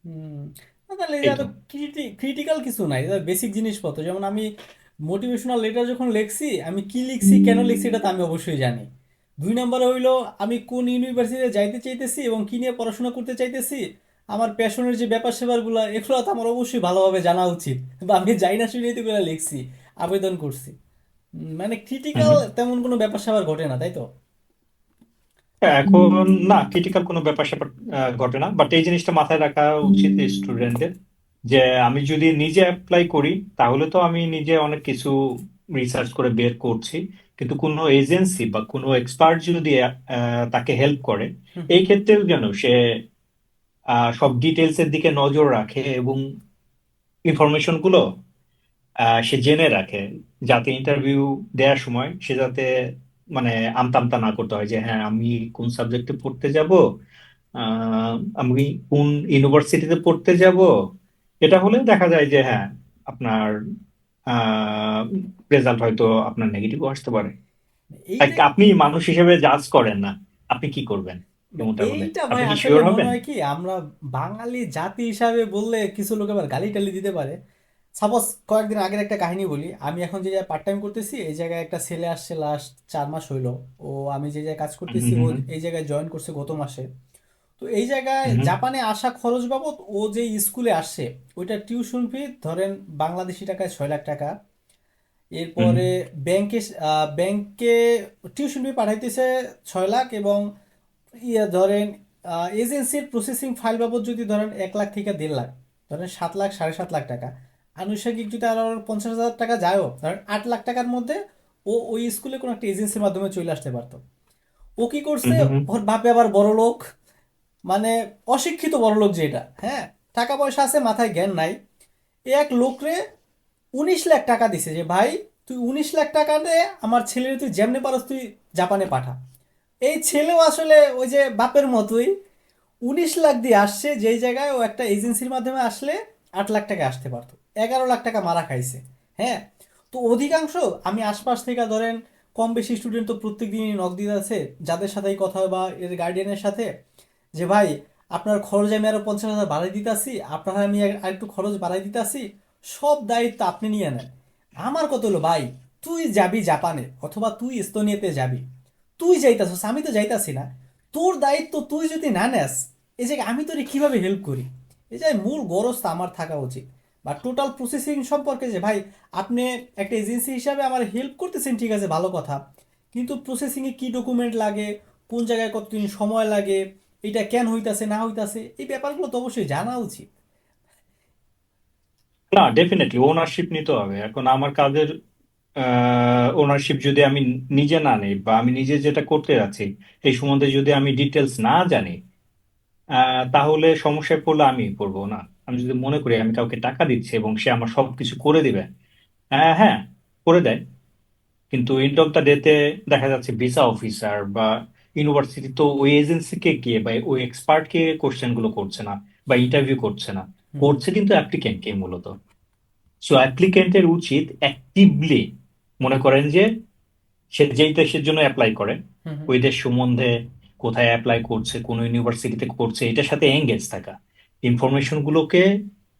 হুম। না, তাহলে এই যে এই এত তো। ক্রিটিক্যাল কিছু নাই, বেসিক জিনিসপত্র, যেমন আমি মোটিভেশনাল লেটার যখন লিখছি, আমি কি লিখছি কেন লিখছি এটা তো আমি অবশ্যই জানি। 2 নম্বরে হইলো আমি কোন ইউনিভার্সিটিতে যাইতে চাইতেছি এবং কি নিয়ে পড়াশোনা করতে চাইতেছি, আমার প্যাশনের যে ব্যাপার স্যাপারগুলো, এগুলো তো আমার অবশ্যই ভালোভাবে জানা উচিত, বা আমি যাই না শুনেই তো এগুলো লিখছি, আবেদন করছি। মানে হুম ক্রিটিক্যাল হুম। তেমন কোনো ব্যাপার স্যাপার ঘটে না, তাই তো? হ্যাঁ, এখন না ক্রিটিক্যাল কোনো ব্যাপার স্যাপার ঘটে না, বাট এই জিনিসটা মাথায় রাখা উচিত স্টুডেন্টদের যে আমি যদি নিজে অ্যাপ্লাই করি, তাহলে তো আমি নিজে অনেক কিছু রিসার্চ করে বের করছি, কিন্তু কোনো এজেন্সি বা কোনো এক্সপার্ট যদি তাকে হেল্প করে, হুম, এই হুম, ক্ষেত্রেও যেন সে সব ডিটেলস এর দিকে নজর রাখে এবং ইনফরমেশন গুলো সে জেনে রাখে, যাতে ইন্টারভিউ দেওয়ার সময় সে যাতে মানে আমতা আমতা না করতে হয় যে হ্যাঁ আমি কোন সাবজেক্টে পড়তে যাব, আমি কোন ইউনিভার্সিটিতে পড়তে যাব। এটা হলে দেখা যায় যে হ্যাঁ, আপনার রেজাল্ট হয়তো আপনার নেগেটিভও আসতে পারে। এইটা আপনি মানুষ হিসেবে জাজ করেন না, আপনি কি করবেন এমনটা হলে? এইটা ভাই আপনি কি আসলে শিওর মনে হবেন? হয় কি, আমরা বাঙালি জাতি হিসাবে বললে কিছু লোক আবার গালি টালি দিতে পারে। সাপোজ কয়েকদিন আগের একটা কাহিনী বলি, আমি এখন যে জায়গায় পার্ট টাইম করতেছি, এই জায়গায় একটা ছেলে আসছে লাস্ট 4 মাস হইলো। ও, আমি যে জায়গায় কাজ হুম করতেছি, ও হুম এই জায়গায় জয়েন করছে গত মাসে। তো এই জায়গায় হুম জাপানে আসা খরচ বাবদ ও যে স্কুলে আসছে, ওইটা টিউশন ফি ধরেন বাংলাদেশি টাকায় 6 লাখ টাকা। হুম এরপরে ব্যাংকে ব্যাংকে টিউশন ফি পাঠাইতেছে 6 লাখ, এবং ধরেন এজেন্সির প্রসেসিং ফাইল বাবদ যদি ধরেন 1 লাখ থেকে 1.5 লাখ, ধরেন 7 লাখ 7.5 লাখ টাকা। আনুষঙ্গিক যদি আরো 50,000 টাকা যায়ও, ধরেন 8 লাখ টাকার মধ্যে ও ওই স্কুলে কোনো একটা এজেন্সির মাধ্যমে চলে আসতে পারতো। ও কি করছে, হুম হুম ওর বাপে আবার বড় লোক, মানে অশিক্ষিত বড় লোক যেটা, হ্যাঁ, টাকা পয়সা আছে মাথায় জ্ঞান নাই। এ এক লোকরে 19 লাখ টাকা দিছে যে ভাই, তুই 19 লাখ টাকা দে, আমার ছেলের তুই যেমনি পারস তুই জাপানে পাঠা। এই ছেলেও আসলে ওই যে বাপের মতোই 19 লাখ দিয়ে আসছে, যেই জায়গায় ও একটা এজেন্সির মাধ্যমে আসলে 8 লাখ টাকা আসতে পারতো। 11 লাখ টাকা মারা খাইছে। হ্যাঁ। তো অধিকাংশ, আমি আশপাশ থেকে ধরেন কম বেশি স্টুডেন্ট তো প্রত্যেক দিনই নক দিতে আছে, যাদের সাথেই কথা হয় বা এর গার্ডিয়ানের সাথে, যে ভাই আপনার খরচ আমি আরো 50,000 বাড়াই দিতেছি, আপনার আমি আরেকটু খরচ বাড়াই দিতেছি, সব দায়িত্ব আপনি নিয়ে নেন। আমার কত হলো ভাই, তুই যাবি জাপানে অথবা তুই এস্তোনিয়াতে যাবি, তুই যাইতাছস, আমি তো যাইতাছি না, তোর দায়িত্ব তুই যদি না নেস, এই জায়গায় আমি তোরে কিভাবে হেল্প করি? এই জায়গায় মূল গরজটা আমার থাকা উচিত। বা টোটাল প্রসেসিং সম্পর্কে যে ভাই আপনি একটা এজেন্সি হিসাবে আমার হেল্প করতেছেন, ঠিক আছে, ভালো কথা, কিন্তু প্রসেসিংয়ে কি ডকুমেন্ট লাগে, কোন জায়গায় কতদিন সময় লাগে, এটা কেন হইতাছে না হইতাছে, এই ব্যাপারগুলো তো অবশ্যই জানা উচিত। না, ডেফিনেটলি ওনারশিপ নিতে হবে। এখন আমার কাজের ওনারশিপ যদি আমি নিজে না নেই, বা আমি নিজে যেটা করতে যাচ্ছি এই সম্বন্ধে যদি আমি ডিটেলস না জানি, তাহলে সমস্যায় পড়লে আমি পড়বো না। আমি যদি মনে করি আমি কাউকে টাকা দিচ্ছি এবং সে আমার সবকিছু করে দিবে, হ্যাঁ হ্যাঁ, করে দেয়, কিন্তু এন্ড অফ দ্য ডেতে দেখা যাচ্ছে ভিসা অফিসার বা ইউনিভার্সিটি তো ওই এজেন্সিকে গিয়ে বা ওই এক্সপার্টকে কোশ্চেন গুলো করছে না বা ইন্টারভিউ করছে না, হুম হুম করছে কিন্তু অ্যাপ্লিকেন্টকে মূলত। সো অ্যাপ্লিকেন্টের উচিত অ্যাক্টিভলি, মনে করেন যে সে যেই দেশের জন্য অ্যাপ্লাই করে হুম হুম ওই দেশ সম্বন্ধে, কোথায় অ্যাপ্লাই করছে, কোন ইউনিভার্সিটিতে করছে, এটার সাথে এঙ্গেজ থাকা, ইনফরমেশন গুলোকে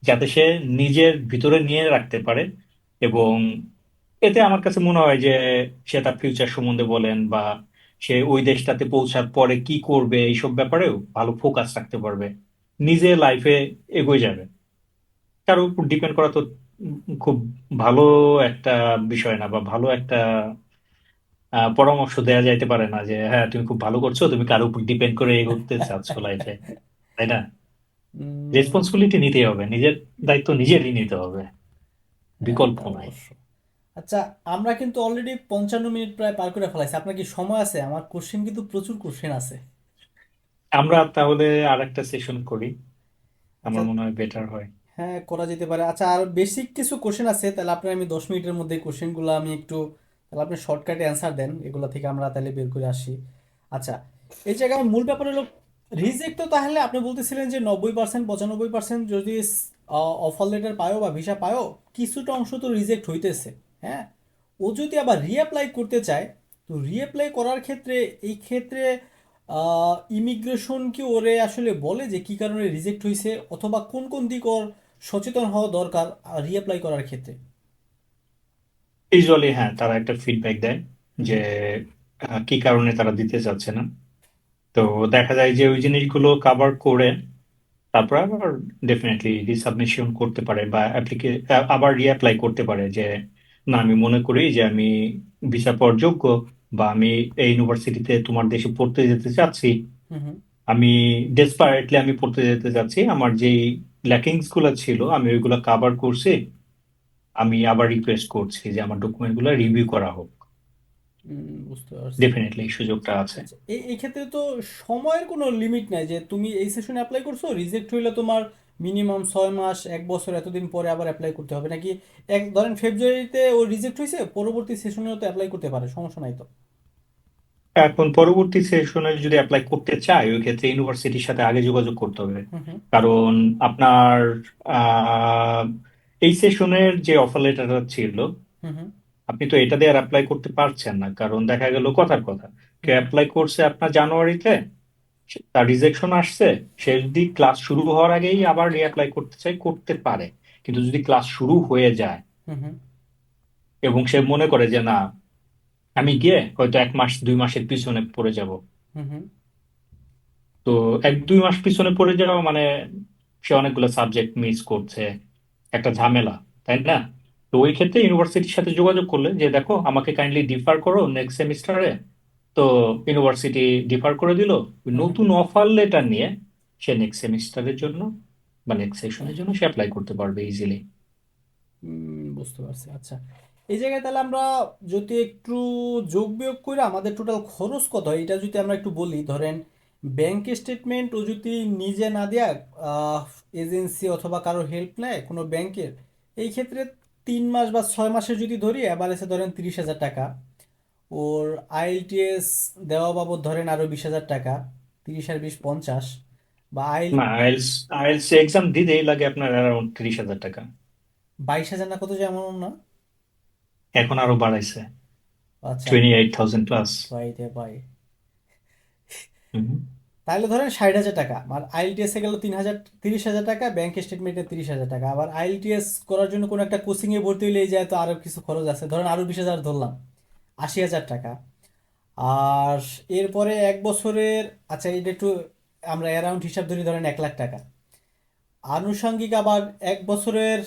যাতে সে নিজের ভিতরে নিয়ে রাখতে পারে। এবং এতে আমার কাছে মনে হয় যে সে তার ফিউচার সম্বন্ধে বলেন বা সে ওই দেশটাতে পৌঁছার পরে কি করবে এইসব ব্যাপারেও ভালো ফোকাস রাখতে পারবে, নিজে লাইফে এগোয় যাবে। কারোর উপর ডিপেন্ড করা তো খুব ভালো একটা বিষয় না, বা ভালো একটা পরামর্শ দেওয়া যাইতে পারে না যে হ্যাঁ তুমি খুব ভালো করছো, তুমি কারোর উপর ডিপেন্ড করে এগোতে চাচ্ছ লাইফে, তাই না? উম, রেসপন্সিবিলিটি নিতেই হবে, নিজের দায়িত্ব নিজেরই নিতে হবে, হ্যাঁ, বিকল্প তা নাই। অবশ্য। আচ্ছা, আমরা কিন্তু অলরেডি 55 মিনিট প্রায় পার করে ফেলাইছি, আপনার কি সময় আছে? আমার কোশ্চেন কিন্তু প্রচুর কোশ্চেন আছে। আমরা তাহলে আর একটা সেশন করি, আচ্ছা, আমার মনে হয় বেটার হয়। হ্যাঁ, করা যেতে পারে। আচ্ছা, আর বেসিক কিছু কোশ্চেন আছে, তাহলে আপনার আমি 10 মিনিটের মধ্যে কোশ্চেনগুলো আমি একটু, তাহলে আপনি শর্টকাটে অ্যান্সার দেন, এগুলো থেকে আমরা তাহলে বের করে আসি। আচ্ছা, এই জায়গায় মূল ব্যাপার হলো রিজেক্ট। তো তাহলে আপনি বলতেছিলেন যে 90%, 95% যদি অফার লেটার পায়ও বা ভিসা পায়ও, কিছুটা অংশ তো রিজেক্ট হইতেছে। হ্যাঁ, ও যদি আবার রিঅ্যাপ্লাই করতে চায়, তো রিঅ্যাপ্লাই করার ক্ষেত্রে, এই ক্ষেত্রে ইমিগ্রেশন কি ওরে আসলে বলে যে কি কারণে রিজেক্ট হয়েছে, অথবা কোন কোন দিক ওর সচেতন হওয়া দরকার রিঅ্যাপ্লাই করার ক্ষেত্রে? ইউজুয়ালি হ্যাঁ, তারা একটা ফিডব্যাক দেয় হুম যে হুম কি কারণে তারা দিতে চাচ্ছে না। তো দেখা যায় যে ওই জিনিসগুলো কাভার করে তারপর আবার ডেফিনেটলি রিসাবমিশন করতে পারে বা আবার রিঅ্যাপ্লাই করতে পারে যে না, আমি মনে করি যে আমি ভিসা পাওয়ার যোগ্য, বা আমি এই ইউনিভার্সিটিতে তোমার দেশে পড়তে যেতে চাচ্ছি, হুম হুম আমি ডেসপারেটলি আমি পড়তে যেতে চাচ্ছি, আমার যেই ল্যাকিংস গুলো ছিল আমি ওইগুলো কাভার করছি, আমি আবার রিকোয়েস্ট করছি যে আমার ডকুমেন্ট গুলো রিভিউ করা হোক। বুঝতে পারছি। ডেফিনেটলি এই সুযোগটা আছে। আচ্ছা, এই ক্ষেত্রে তো সময়ের কোনো লিমিট নাই যে তুমি এই সেশনে অ্যাপ্লাই করছো, রিজেক্ট হইলে তোমার মিনিমাম 6 মাস, 1 বছর এতদিন পরে আবার অ্যাপ্লাই করতে হবে নাকি? এক ধরেন ফেব্রুয়ারিতে ও রিজেক্ট হয়েছে, পরবর্তী সেশনেও তো অ্যাপ্লাই করতে পারে, সমস্যা নাই তো? এখন পরবর্তী সেশনে যদি অ্যাপ্লাই করতে চাই ওই ক্ষেত্রে ইউনিভার্সিটির সাথে আগে যোগাযোগ করতে হবে। হুম হুম কারণ আপনার আহ, এই সেশনের যে অফার লেটারটা ছিল, হুম হুম আপনি তো এটা দিয়ে আর অ্যাপ্লাই করতে পারছেন না, কারণ দেখা গেল কথার কথা কেউ হুম অ্যাপ্লাই করছে আপনার জানুয়ারিতে, তার রিজেকশন আসছে, সে যদি ক্লাস শুরু হওয়ার আগেই আবার রিঅ্যাপ্লাই করতে চায় করতে পারে। কিন্তু যদি ক্লাস শুরু হয়ে যায় হুম হুম এবং সে মনে করে যে না, আমি গিয়ে হয়তো 1 মাস 2 মাসের পিছনে পড়ে যাব, হুম হুম তো 1-2 মাস পিছনে পড়ে যাওয়া মানে সে অনেকগুলো সাবজেক্ট মিস করছে, একটা ঝামেলা, তাই না? তো ওই ক্ষেত্রে ইউনিভার্সিটির সাথে যোগাযোগ করলে যে দেখো আমাকে কাইন্ডলি ডিফার করো নেক্সট সেমিস্টারে, তো ইউনিভার্সিটি ডিফার করে দিল, ওই হুম হুম নতুন অফার লেটার নিয়ে সে নেক্সট সেমিস্টারের জন্য বা নেক্সট সেশনের জন্য সে অ্যাপ্লাই করতে পারবে ইজিলি। বুঝতে পারছি। আচ্ছা, এই জায়গায় তাহলে আমরা যদি একটু যোগ বিয়োগ করে আমাদের টোটাল খরচ কত হয় এটা যদি আমরা একটু বলি, ধরেন ব্যাংক স্টেটমেন্ট ও যদি নিজে না দেয়া, এজেন্সি অথবা কারো হেল্প নেয় কোনো ব্যাংকের, এই ক্ষেত্রে 3 মাস বা 6 মাসের যদি ধরি, এভারেজে ধরেন 30,000 টাকা। ওর আইএলটিএস দেওয়া বাবদ ধরেন আরো 20,000 টাকা, 30 আর 20 50। বা না, আইএলস আইএলস এক্সাম দিতেই লাগে আপনার অ্যারাউন্ড 30,000 টাকা। 22,000 না কত, যেমন না? এখন আরো বাড়াইছে। আচ্ছা, 28,000 প্লাস। ভাই রে ভাই। তাহলে ধরেন 60,000 টাকা, আর আইএলটিএস এ গেল 30,000 টাকা, ব্যাংক স্টেটমেন্টে 30,000 টাকা। আবার আইএলটিএস করার জন্য কোনো একটা কোচিং এ ভর্তি হলে যায় তো আরো কিছু খরচ আছে, ধরেন আরো 20,000 ধরলাম, 80,000 টাকা। আর এরপরে 1 বছরের, আচ্ছা এটা একটু আমরা অ্যারাউন্ড হিসাব ধরি, ধরেন 1 লাখ টাকা আনুষঙ্গিক। আবার 1 বছরের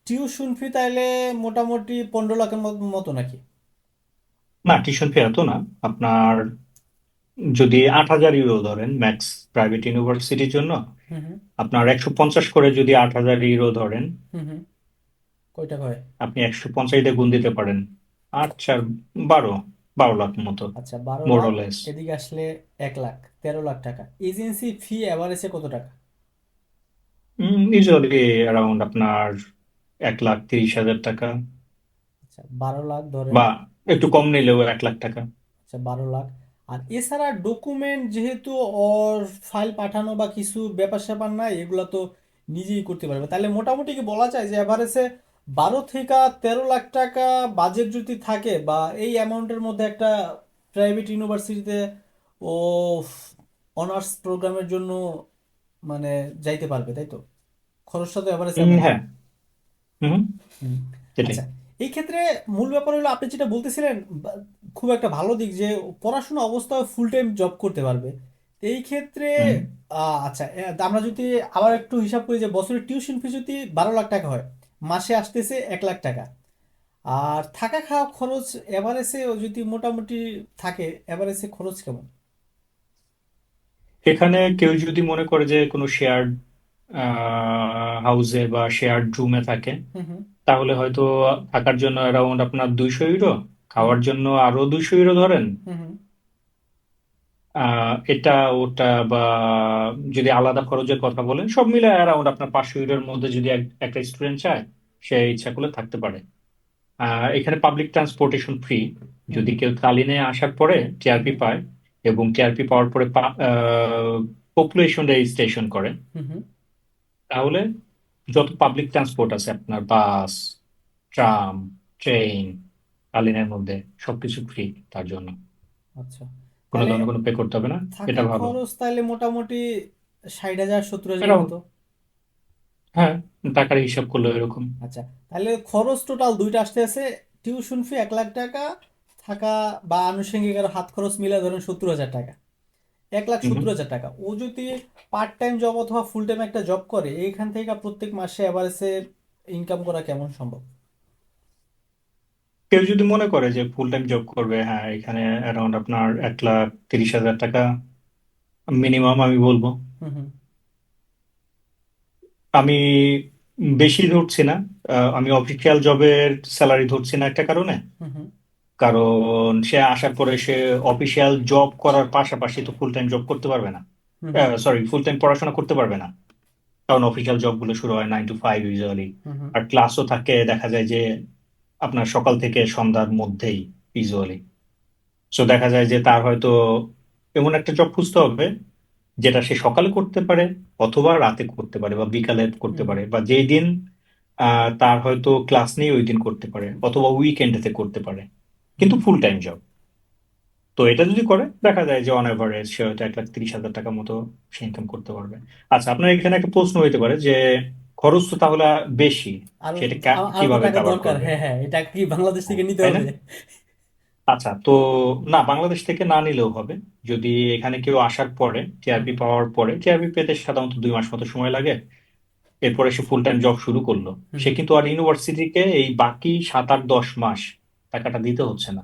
টিউশন ফি তাইলে মোটামুটি 15 লাখের মতো নাকি? না, টিউশন ফি এত না। আপনার যদি 8,000 ইউরো ধরেন ম্যাক্স প্রাইভেট ইউনিভার্সিটির জন্য, হুম হুম আপনার 150 করে যদি 8,000 ইউরো ধরেন, হুম হুম কয় টাকা হয়? আপনি 150 দিয়ে গুণ দিতে পারেন। 8 4 12, 12 লাখ মতো, আচ্ছা, 12 লাখ। মোরলেস। এদিকে আসলে 1 লাখ, 13 লাখ টাকা। এজেন্সি ফি এভারেজে কত টাকা? ইউজুয়ালি অ্যারাউন্ড আপনার 1,30,000 টাকা, আচ্ছা, 12 লাখ ধরেন। বা একটু কম নিলেও 1 লাখ টাকা। আচ্ছা, 12 লাখ। আর এছাড়া ডকুমেন্ট যেহেতু ওর ফাইল পাঠানো বা কিছু ব্যাপার স্যাপার নাই, এগুলো তো নিজেই করতে পারবে। তাহলে মোটামুটি কি বলা যায় যে এভারেজে 12 থেকে 13 লাখ টাকা বাজেট যদি থাকে, বা এই অ্যামাউন্টের মধ্যে একটা প্রাইভেট ইউনিভার্সিটিতে ও অনার্স প্রোগ্রামের জন্য মানে যাইতে পারবে, তাই তো? খরচটা তো এভারেজ এমনই। হ্যাঁ। হুম। হুম। সেটাই। আচ্ছা, এই ক্ষেত্রে মূল ব্যাপার হলো আপনি যেটা বলতেছিলেন, খুব একটা ভালো দিক যে পড়াশোনা অবস্থায় ফুল টাইম জব করতে পারবে। তো এই ক্ষেত্রে হুম। আচ্ছা, আমরা যদি আবার একটু হিসাব করি যে বছরের টিউশন ফি যদি 12 লাখ টাকা হয়, মাসে আসতেছে 1 লাখ টাকা। আর থাকা খাওয়া খরচ এভারেজে যদি মোটামুটি থাকে, এভারেজে খরচ কেমন? এখানে কেউ যদি মনে করে যে কোনো শেয়ার হাউসে বা শেয়ার রুমে থাকে, হুম হুম তাহলে হয়তো থাকার জন্য অ্যারাউন্ড আপনার 200 ইউরো, হুম খাওয়ার জন্য আরো 200 ইউরো ধরেন। হুম হুম এটা ওটা বা যদি আলাদা খরচের কথা বলেন, সব মিলে অ্যারাউন্ড আপনার 500 ইউরোর মধ্যে যদি একটা স্টুডেন্ট চায়, সে ইচ্ছা করলে থাকতে পারে। এখানে পাবলিক ট্রান্সপোর্টেশন ফ্রি। হুম যদি কেউ তালিনে আসার পরে হুম টিআরপি পায়, এবং টিআরপি পাওয়ার পরে পপুলেশন রেজিস্ট্রেশন করে, হুম হুম তাহলে যত পাবলিক ট্রান্সপোর্ট আছে আপনার বাস, ট্রাম, ট্রেন, তালিনের মধ্যে সবকিছু ফ্রি তার জন্য। আচ্ছা, কোনো তাহলে ধরনের কোনো পে করতে হবে না। থাকা এটা ভালো। খরচ তাহলে মোটামুটি 60,000 70,000-এর এরকম। মতো। হ্যাঁ, টাকার হিসাব করলে এরকম। আচ্ছা, তাহলে খরচ টোটাল দুইটা আসতে আছে, টিউশন ফি 1 লাখ টাকা, থাকা বা আনুষঙ্গিক আর হাত খরচ মিলে ধরেন 70,000 টাকা। এক লাখ হুম। সত্তর হাজার টাকা ও যদি পার্ট টাইম জব অথবা ফুল টাইম একটা জব করে, এইখান থেকে প্রত্যেক মাসে এভারেজে ইনকাম করা কেমন সম্ভব? কেউ যদি মনে করে যে ফুল টাইম জব করবে, হ্যাঁ, এখানে অ্যারাউন্ড আপনার 1,30,000 টাকা মিনিমাম আমি বলবো। হুম হুম আমি বেশি ধরছি না। আমি অফিসিয়াল জবের স্যালারি ধরছি না একটা কারণে। হুম হুম কারণ সে আসার পরে সে অফিসিয়াল জব করার পাশাপাশি তো ফুল টাইম জব করতে পারবে না। হুম হুম সরি, ফুল টাইম পড়াশোনা করতে পারবে না। কারণ অফিসিয়াল জব গুলো শুরু হয় 9 to 5 ইউজুয়ালি। হুম হুম আর ক্লাসও থাকে দেখা যায় যে আপনার সকাল থেকে সন্ধ্যার মধ্যেই ইউজুয়ালি। সো দেখা যায় যে তার হয়তো এমন একটা জব খুঁজতে হবে যেটা সে সকালে করতে পারে, অথবা রাতে করতে পারে, বা বিকালে করতে হুম হুম পারে, বা যেই দিন তার হয়তো ক্লাস নেই ওই দিন করতে পারে, অথবা উইকেন্ডেতে করতে পারে, হুম কিন্তু ফুল টাইম জব। তো এটা যদি করে দেখা যায় যে অন এভারেজ সে হয়তো 1,30,000 টাকার মতো সে ইনকাম করতে পারবে। আচ্ছা, আপনার এখানে একটা প্রশ্ন হইতে পারে যে খরচ তো তাহলে বেশি, আরো সেটা আরো তো কিভাবে টাকা কাভার দরকার, করবে? হ্যাঁ হ্যাঁ, এটা কি বাংলাদেশ হ্যাঁ, থেকে নিতে তাই না? হবে? আচ্ছা, তো না, বাংলাদেশ থেকে না নিলেও হবে। যদি এখানে কেউ আসার পরে, হুম টিআরপি পাওয়ার পরে, টিআরপি পেতে সাধারণত 2 মাস মতো সময় লাগে, এরপরে সে ফুল টাইম জব শুরু করলো, হুম সে হুম। কিন্তু আর ইউনিভার্সিটিকে এই বাকি 7 8 10 মাস টাকাটা দিতে হচ্ছে না।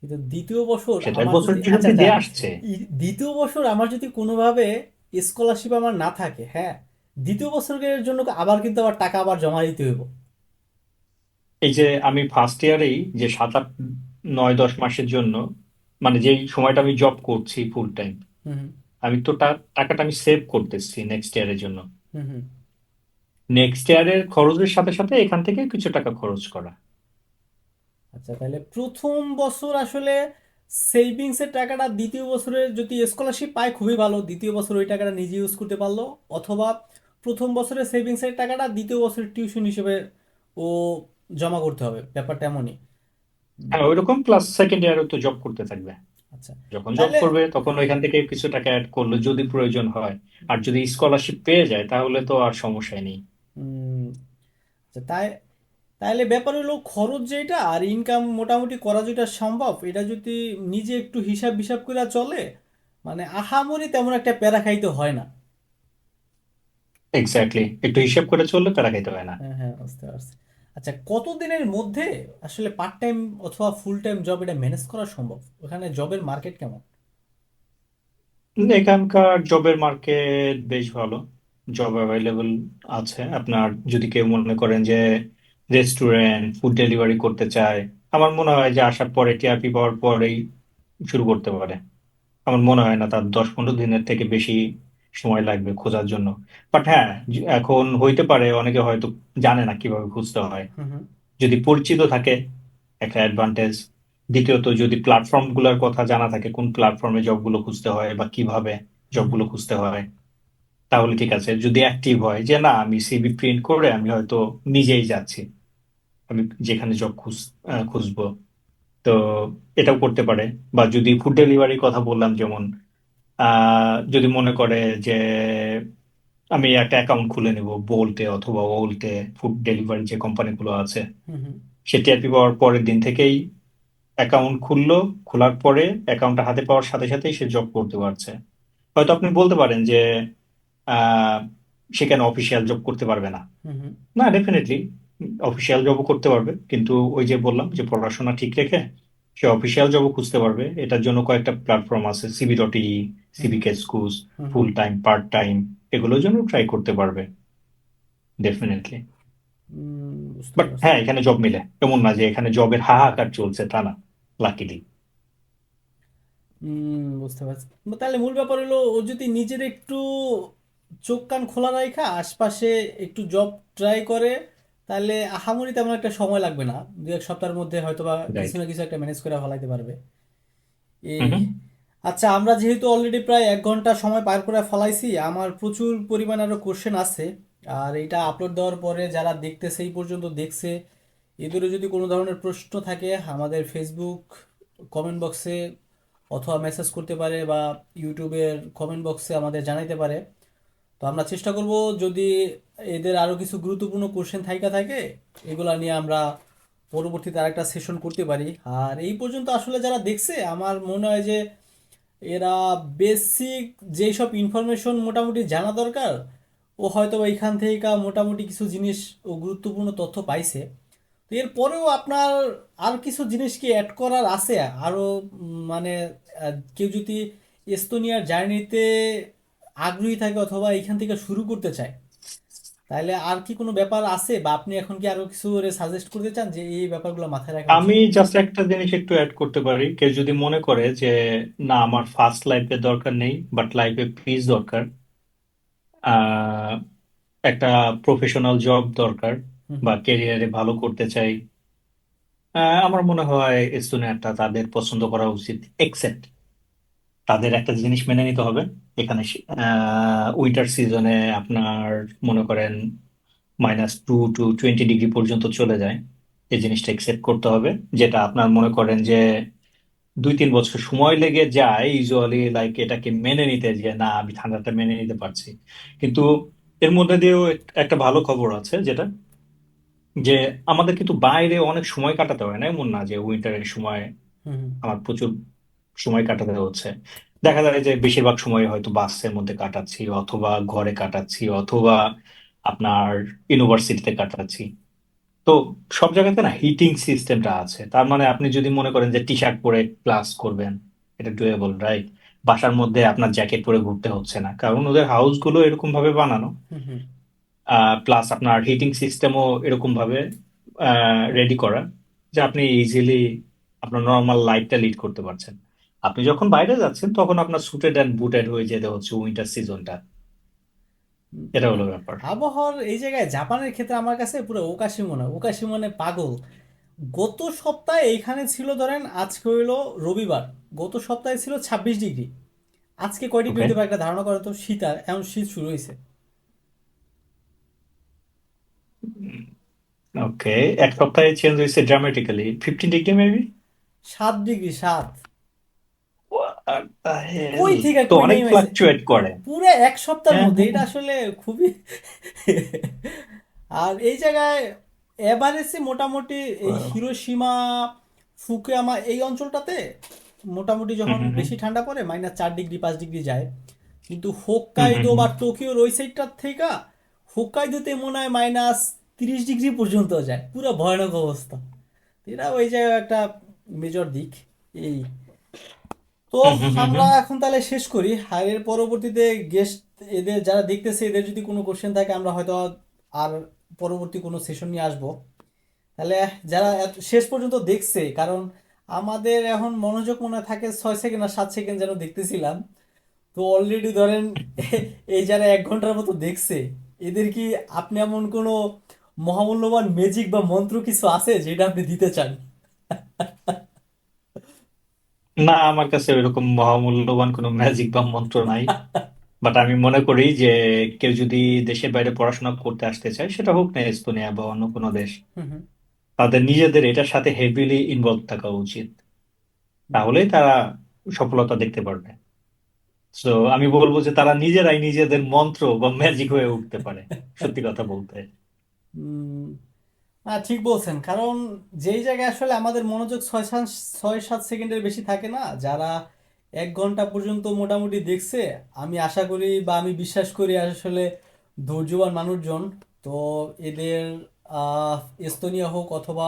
কিন্তু দ্বিতীয় বছর সে তো এক আমার বছর যদি, টিউশন আচ্ছা ফি আচ্ছা, দিয়ে আসছে। দ্বিতীয় বছর আমার যদি কোনোভাবে স্কলারশিপ আমার না থাকে, হ্যাঁ, দ্বিতীয় বছরের জন্য আবার কিন্তু আবার টাকা আবার জমা দিতে হইব। এই যে আমি ফার্স্ট ইয়ারেই যে 7 8 9 10 মাসের জন্য, মানে যেই সময়টা আমি জব করছি ফুল টাইম, হুম আমি তো টাকাটা আমি সেভ করতেছি নেক্সট ইয়ারের জন্য। হুম হুম নেক্সট ইয়ারের খরচের সাথে সাথে এখান থেকে কিছু টাকা খরচ করা। আচ্ছা, তাহলে প্রথম বছর আসলে সেভিংস এর টাকাটা দ্বিতীয় বছরে যদি স্কলারশিপ পায় খুবই ভালো, দ্বিতীয় বছর ওই টাকাটা নিজে ইউজ করতে পারলো। অথবা প্রথম বছরের সেভিংস এর টাকাটা দ্বিতীয় বছরের টিউশন হিসেবে ও জমা করতে হবে, ব্যাপারটা এমনই। হ্যাঁ, ওইরকম প্লাস সেকেন্ড ইয়ারে তো জব করতে থাকবে। আচ্ছা, যখন জব তাহলে করবে তখন ওইখান থেকে কিছু টাকা অ্যাড করলো যদি প্রয়োজন হয়। আর যদি স্কলারশিপ পেয়ে যায় তাহলে তো আর সমস্যাই নেই। উম, আচ্ছা, তাইলে ব্যাপার হলো খরচ যেটা আর ইনকাম মোটামুটি করা যেটা সম্ভব, এটা যদি নিজে একটু হিসাব হিসাব করে চলে, মানে আহামরি তেমন একটা প্যারা খাইতে হয় না। এক্স্যাক্টলি, একটু হিসাব করে চললে তারা খাইতে হয় না। হ্যাঁ হ্যাঁ, বুঝতে পারছি। আচ্ছা, কতদিনের মধ্যে আসলে পার্ট টাইম অথবা ফুল টাইম জব এটা ম্যানেজ করা সম্ভব? ওখানে জবের মার্কেট কেমন? এখানকার জবের মার্কেট বেশ ভালো, জব অ্যাভেলেবল আছে। আপনার যদি কেউ মনে করেন যে রেস্টুরেন্ট ফুড ডেলিভারি করতে চায়, আমার মনে হয় যে আসার পরে টিআরপি পাওয়ার পরেই শুরু করতে পারে। আমার মনে হয় না তার 10-15 দিনের থেকে বেশি সময় লাগবে খোঁজার জন্য। বাট হ্যাঁ, এখন হইতে পারে অনেকে হয়তো জানে না কিভাবে খুঁজতে হয়। হুম হুম যদি পরিচিত থাকে একটা অ্যাডভান্টেজ। দ্বিতীয়ত যদি প্ল্যাটফর্ম গুলোর কথা জানা থাকে, কোন প্ল্যাটফর্মে জবগুলো খুঁজতে হয় বা কিভাবে হুম হুম জবগুলো খুঁজতে হয়, তাহলে ঠিক আছে। যদি অ্যাক্টিভ হয় যে না, আমি সিভি প্রিন্ট করে আমি হয়তো নিজেই যাচ্ছি, আমি যেখানে জব খুঁজবো, তো এটাও করতে পারে। বা যদি ফুড ডেলিভারির কথা বললাম, যেমন যদি মনে করে যে আমি একটা অ্যাকাউন্ট খুলে নিব বোল্টে অথবা ওল্টে, ফুড ডেলিভারি যে কোম্পানিগুলো আছে, হুম হুম সে টিআরপি পাওয়ার পরের দিন থেকেই অ্যাকাউন্ট খুললো, খোলার পরে অ্যাকাউন্টটা হাতে পাওয়ার সাথে সাথেই সে জব করতে পারছে। হয়তো আপনি বলতে পারেন যে আহ, সে কেন অফিসিয়াল জব করতে পারবে না? হুম হুম না, ডেফিনেটলি অফিসিয়াল জবও করতে পারবে, কিন্তু ওই যে বললাম যে পড়াশোনা ঠিক রেখে সে অফিসিয়াল জবও খুঁজতে পারবে। এটার জন্য কয়েকটা প্ল্যাটফর্ম আছে, সিবি.ই, হুম হুম সিবিকে স্কুজ, হুম হুম ফুল টাইম, পার্ট টাইম, এগুলোর জন্য ট্রাই করতে পারবে ডেফিনেটলি। বুঝতে বাট পারছি। হ্যাঁ, এখানে জব মিলে, এমন না যে এখানে জবের হাহাকার চলছে, তা না, লাকিলি। বুঝতে পারছি। তাহলে মূল ব্যাপার হলো ও যদি নিজের একটু চোখ কান খোলা রাখা আশপাশে একটু জব ট্রাই করে, তাহলে আহামরি তেমন একটা সময় লাগবে না, 2-1 সপ্তাহের মধ্যে হয়তোবা কিছু রাইট। না কিছু একটা ম্যানেজ করে ফেলাইতে পারবে। এই, আচ্ছা, আমরা যেহেতু অলরেডি প্রায় 1 ঘন্টা সময় পার করে ফেলাইছি, আমার প্রচুর পরিমাণ আরো কোশ্চেন আছে। আর এটা আপলোড দেওয়ার পরে যারা দেখতেছে, এই পর্যন্ত দেখছে, এদেরও যদি কোনো ধরনের প্রশ্ন থাকে আমাদের ফেসবুক কমেন্ট বক্সে অথবা মেসেজ করতে পারে, বা ইউটিউবের কমেন্ট বক্সে আমাদের জানাইতে পারে। তো আমরা চেষ্টা করব, যদি এদের আরো কিছু গুরুত্বপূর্ণ কোশ্চেন থাইকা থাকে, এগুলা নিয়ে আমরা পরবর্তীতে আরেকটা সেশন করতে পারি। আর এই পর্যন্ত আসলে যারা দেখছে, আমার মনে হয় যে এরা বেসিক যেই সব ইনফরমেশন মোটামুটি জানা দরকার, ও হয়তো বা এখান থেকে মোটামুটি কিছু জিনিস ও গুরুত্বপূর্ণ তথ্য পাইছে। তো এরপরেও আপনার আর কিছু জিনিস কি অ্যাড করার আছে আরো? মানে কেউ যদি এস্তোনিয়ার জার্নিতে আগ্রহী থাকে অথবা এখান থেকে শুরু করতে চায়, তাহলে আর কি কোনো ব্যাপার আছে, বা আপনি এখন কি আরো কিছু সাজেস্ট করতে চান যে এই ব্যাপারগুলো মাথায় রাখা আমি উচিত? জাস্ট একটা জিনিস একটু অ্যাড করতে পারি। কেউ যদি মনে করে যে না, আমার ফার্স্ট লাইফে দরকার নেই, বাট লাইফে পিস দরকার, আহ একটা প্রফেশনাল জব দরকার, হুম বা হুম ক্যারিয়ারে ভালো করতে চাই, আমার মনে হয় এস্তোনিয়াটা তাদের পছন্দ করা উচিত। এক্সেপ্ট তাদের একটা জিনিস মেনে নিতে হবে, এখানে উইন্টার সিজনে আপনার মনে করেন -2 to 20 ডিগ্রি পর্যন্ত চলে যায়। এই জিনিসটা একসেপ্ট করতে হবে। যেটা আপনার মনে করেন যে 2-3 বছর সময় লেগে যায় ইউজুয়ালি, লাইক এটাকে মেনে নিতে, যে না আমি ঠান্ডাটা মেনে নিতে পারছি। কিন্তু এর মধ্যে দিয়েও একটা ভালো খবর আছে, যেটা যে আমাদের কিন্তু বাইরে অনেক সময় কাটাতে হয় না, এমন না যে উইন্টারের সময় হুম হুম আমার প্রচুর সময় কাটাতে হচ্ছে। দেখা যায় যে বেশিরভাগ সময় হয়তো বাসের মধ্যে কাটাচ্ছি, অথবা ঘরে কাটাচ্ছি, অথবা আপনার ইউনিভার্সিটিতে কাটাচ্ছি। তো সব জায়গাতে না হিটিং সিস্টেমটা আছে, তার মানে আপনি যদি মনে করেন যে টি শার্ট পরে ক্লাস করবেন, এটা ডুয়েবল, রাইট? বাসার মধ্যে আপনার জ্যাকেট পরে ঘুরতে হচ্ছে না, কারণ ওদের হাউস গুলো এরকম ভাবে বানানো। হুম হুম প্লাস আপনার হিটিং সিস্টেমও এরকম ভাবে রেডি করা, যে আপনি ইজিলি আপনার নর্মাল লাইফটা লিড করতে পারছেন। আপনি যখন বাইরে যাচ্ছেন তখন আপনার সুটেড অ্যান্ড বুটেড হয়ে যেতে হচ্ছে উইন্টার সিজনটা। এটা না, হলো ব্যাপার। আবহাওয়ার এই জায়গায় জাপানের ক্ষেত্রে আমার কাছে পুরো ওকাশি মনে হয়, ওকাশি মনে পাগল। গত সপ্তাহে এইখানে ছিল, ধরেন আজকে হইলো রবিবার, গত সপ্তাহে ছিল 26 ডিগ্রি। আজকে কয় ডিগ্রি ওকে। হতে পারে একটা ধারণা করো তো? শীত, আর এখন শীত শুরু হয়েছে। ওকে, এক সপ্তাহে চেঞ্জ হয়েছে dramatically, 15 degree maybe. 7 degree, 7! What the hell? কই থেকে তো কই অনেক নেমেছে ফ্লাকচুয়েট করে। পুরো এক সপ্তাহের হ্যাঁ, মধ্যে, হ্যাঁ। এটা আসলে খুবই আর এই জায়গায় এভারেজে মোটামুটি এই Wow. হিরোশিমা, ফুকুয়ামা এই অঞ্চলটাতে মোটামুটি হুম, যখন হুম, হুম, বেশি ঠান্ডা পড়ে -4 ডিগ্রি, 5 ডিগ্রি যায়। কিন্তু হুম, হুম, হোক্কাইদো হুম। বা টোকিওর ওই সাইডটার থেকে হোক্কাইদোতে মনে হয় -30 ডিগ্রি পর্যন্ত যায়, পুরো ভয়ানক অবস্থা। এটা ওই জায়গায় একটা মেজর দিক। এই তো হুম, হুম, হুম, আমরা হুম। এখন তাহলে শেষ করি, আর এর পরবর্তীতে গেস্ট, এদের যারা দেখতেছে এদের যদি কোনো কোশ্চেন থাকে আমরা হয়তো আর পরবর্তী কোনো সেশন নিয়ে আসবো। তাহলে যারা শেষ পর্যন্ত দেখছে, কারণ আমাদের এখন মনোযোগ মনে হয় থাকে 6 সেকেন্ড আর 7 সেকেন্ড যেন দেখতেছিলাম। তো অলরেডি ধরেন এই যারা 1 ঘন্টার মতো দেখছে, এদের কি আপনি এমন কোনো মহামূল্যবান ম্যাজিক বা মন্ত্র কিছু আছে যেটা আপনি দিতে চান? না, আমার কাছে ওইরকম মহামূল্যবান কোনো ম্যাজিক বা মন্ত্র নাই। বাট আমি মনে করি যে কেউ যদি দেশের বাইরে পড়াশোনা করতে আসতে চায়, সেটা হোক না এস্তোনিয়া বা অন্য কোনো দেশ, হুম, হুম, তাদের নিজেদের এটার সাথে হেভিলি ইনভলভ থাকা উচিত। তাহলেই তারা সফলতা দেখতে পারবে। তো আমি বলবো যে তারা নিজেরাই নিজেদের মন্ত্র বা ম্যাজিক হয়ে উঠতে পারে, সত্যি কথা বলতে। হুম। হ্যাঁ, ঠিক বলছেন, কারণ যেই জায়গায় আসলে আমাদের মনোযোগ 6-7 সেকেন্ডের বেশি থাকে না, যারা 1 ঘন্টা পর্যন্ত মোটামুটি দেখছে, আমি আশা করি বা আমি বিশ্বাস করি আসলে ধৈর্যবান মানুষজন। তো এদের আহ, এস্তোনিয়া হোক অথবা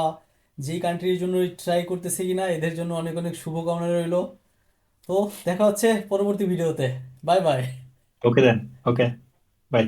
যেই কান্ট্রির জন্য ট্রাই করতেছে কিনা, এদের জন্য অনেক অনেক শুভকামনা রইলো। তো দেখা হচ্ছে পরবর্তী ভিডিওতে। Bye bye. Okay then. Okay, by.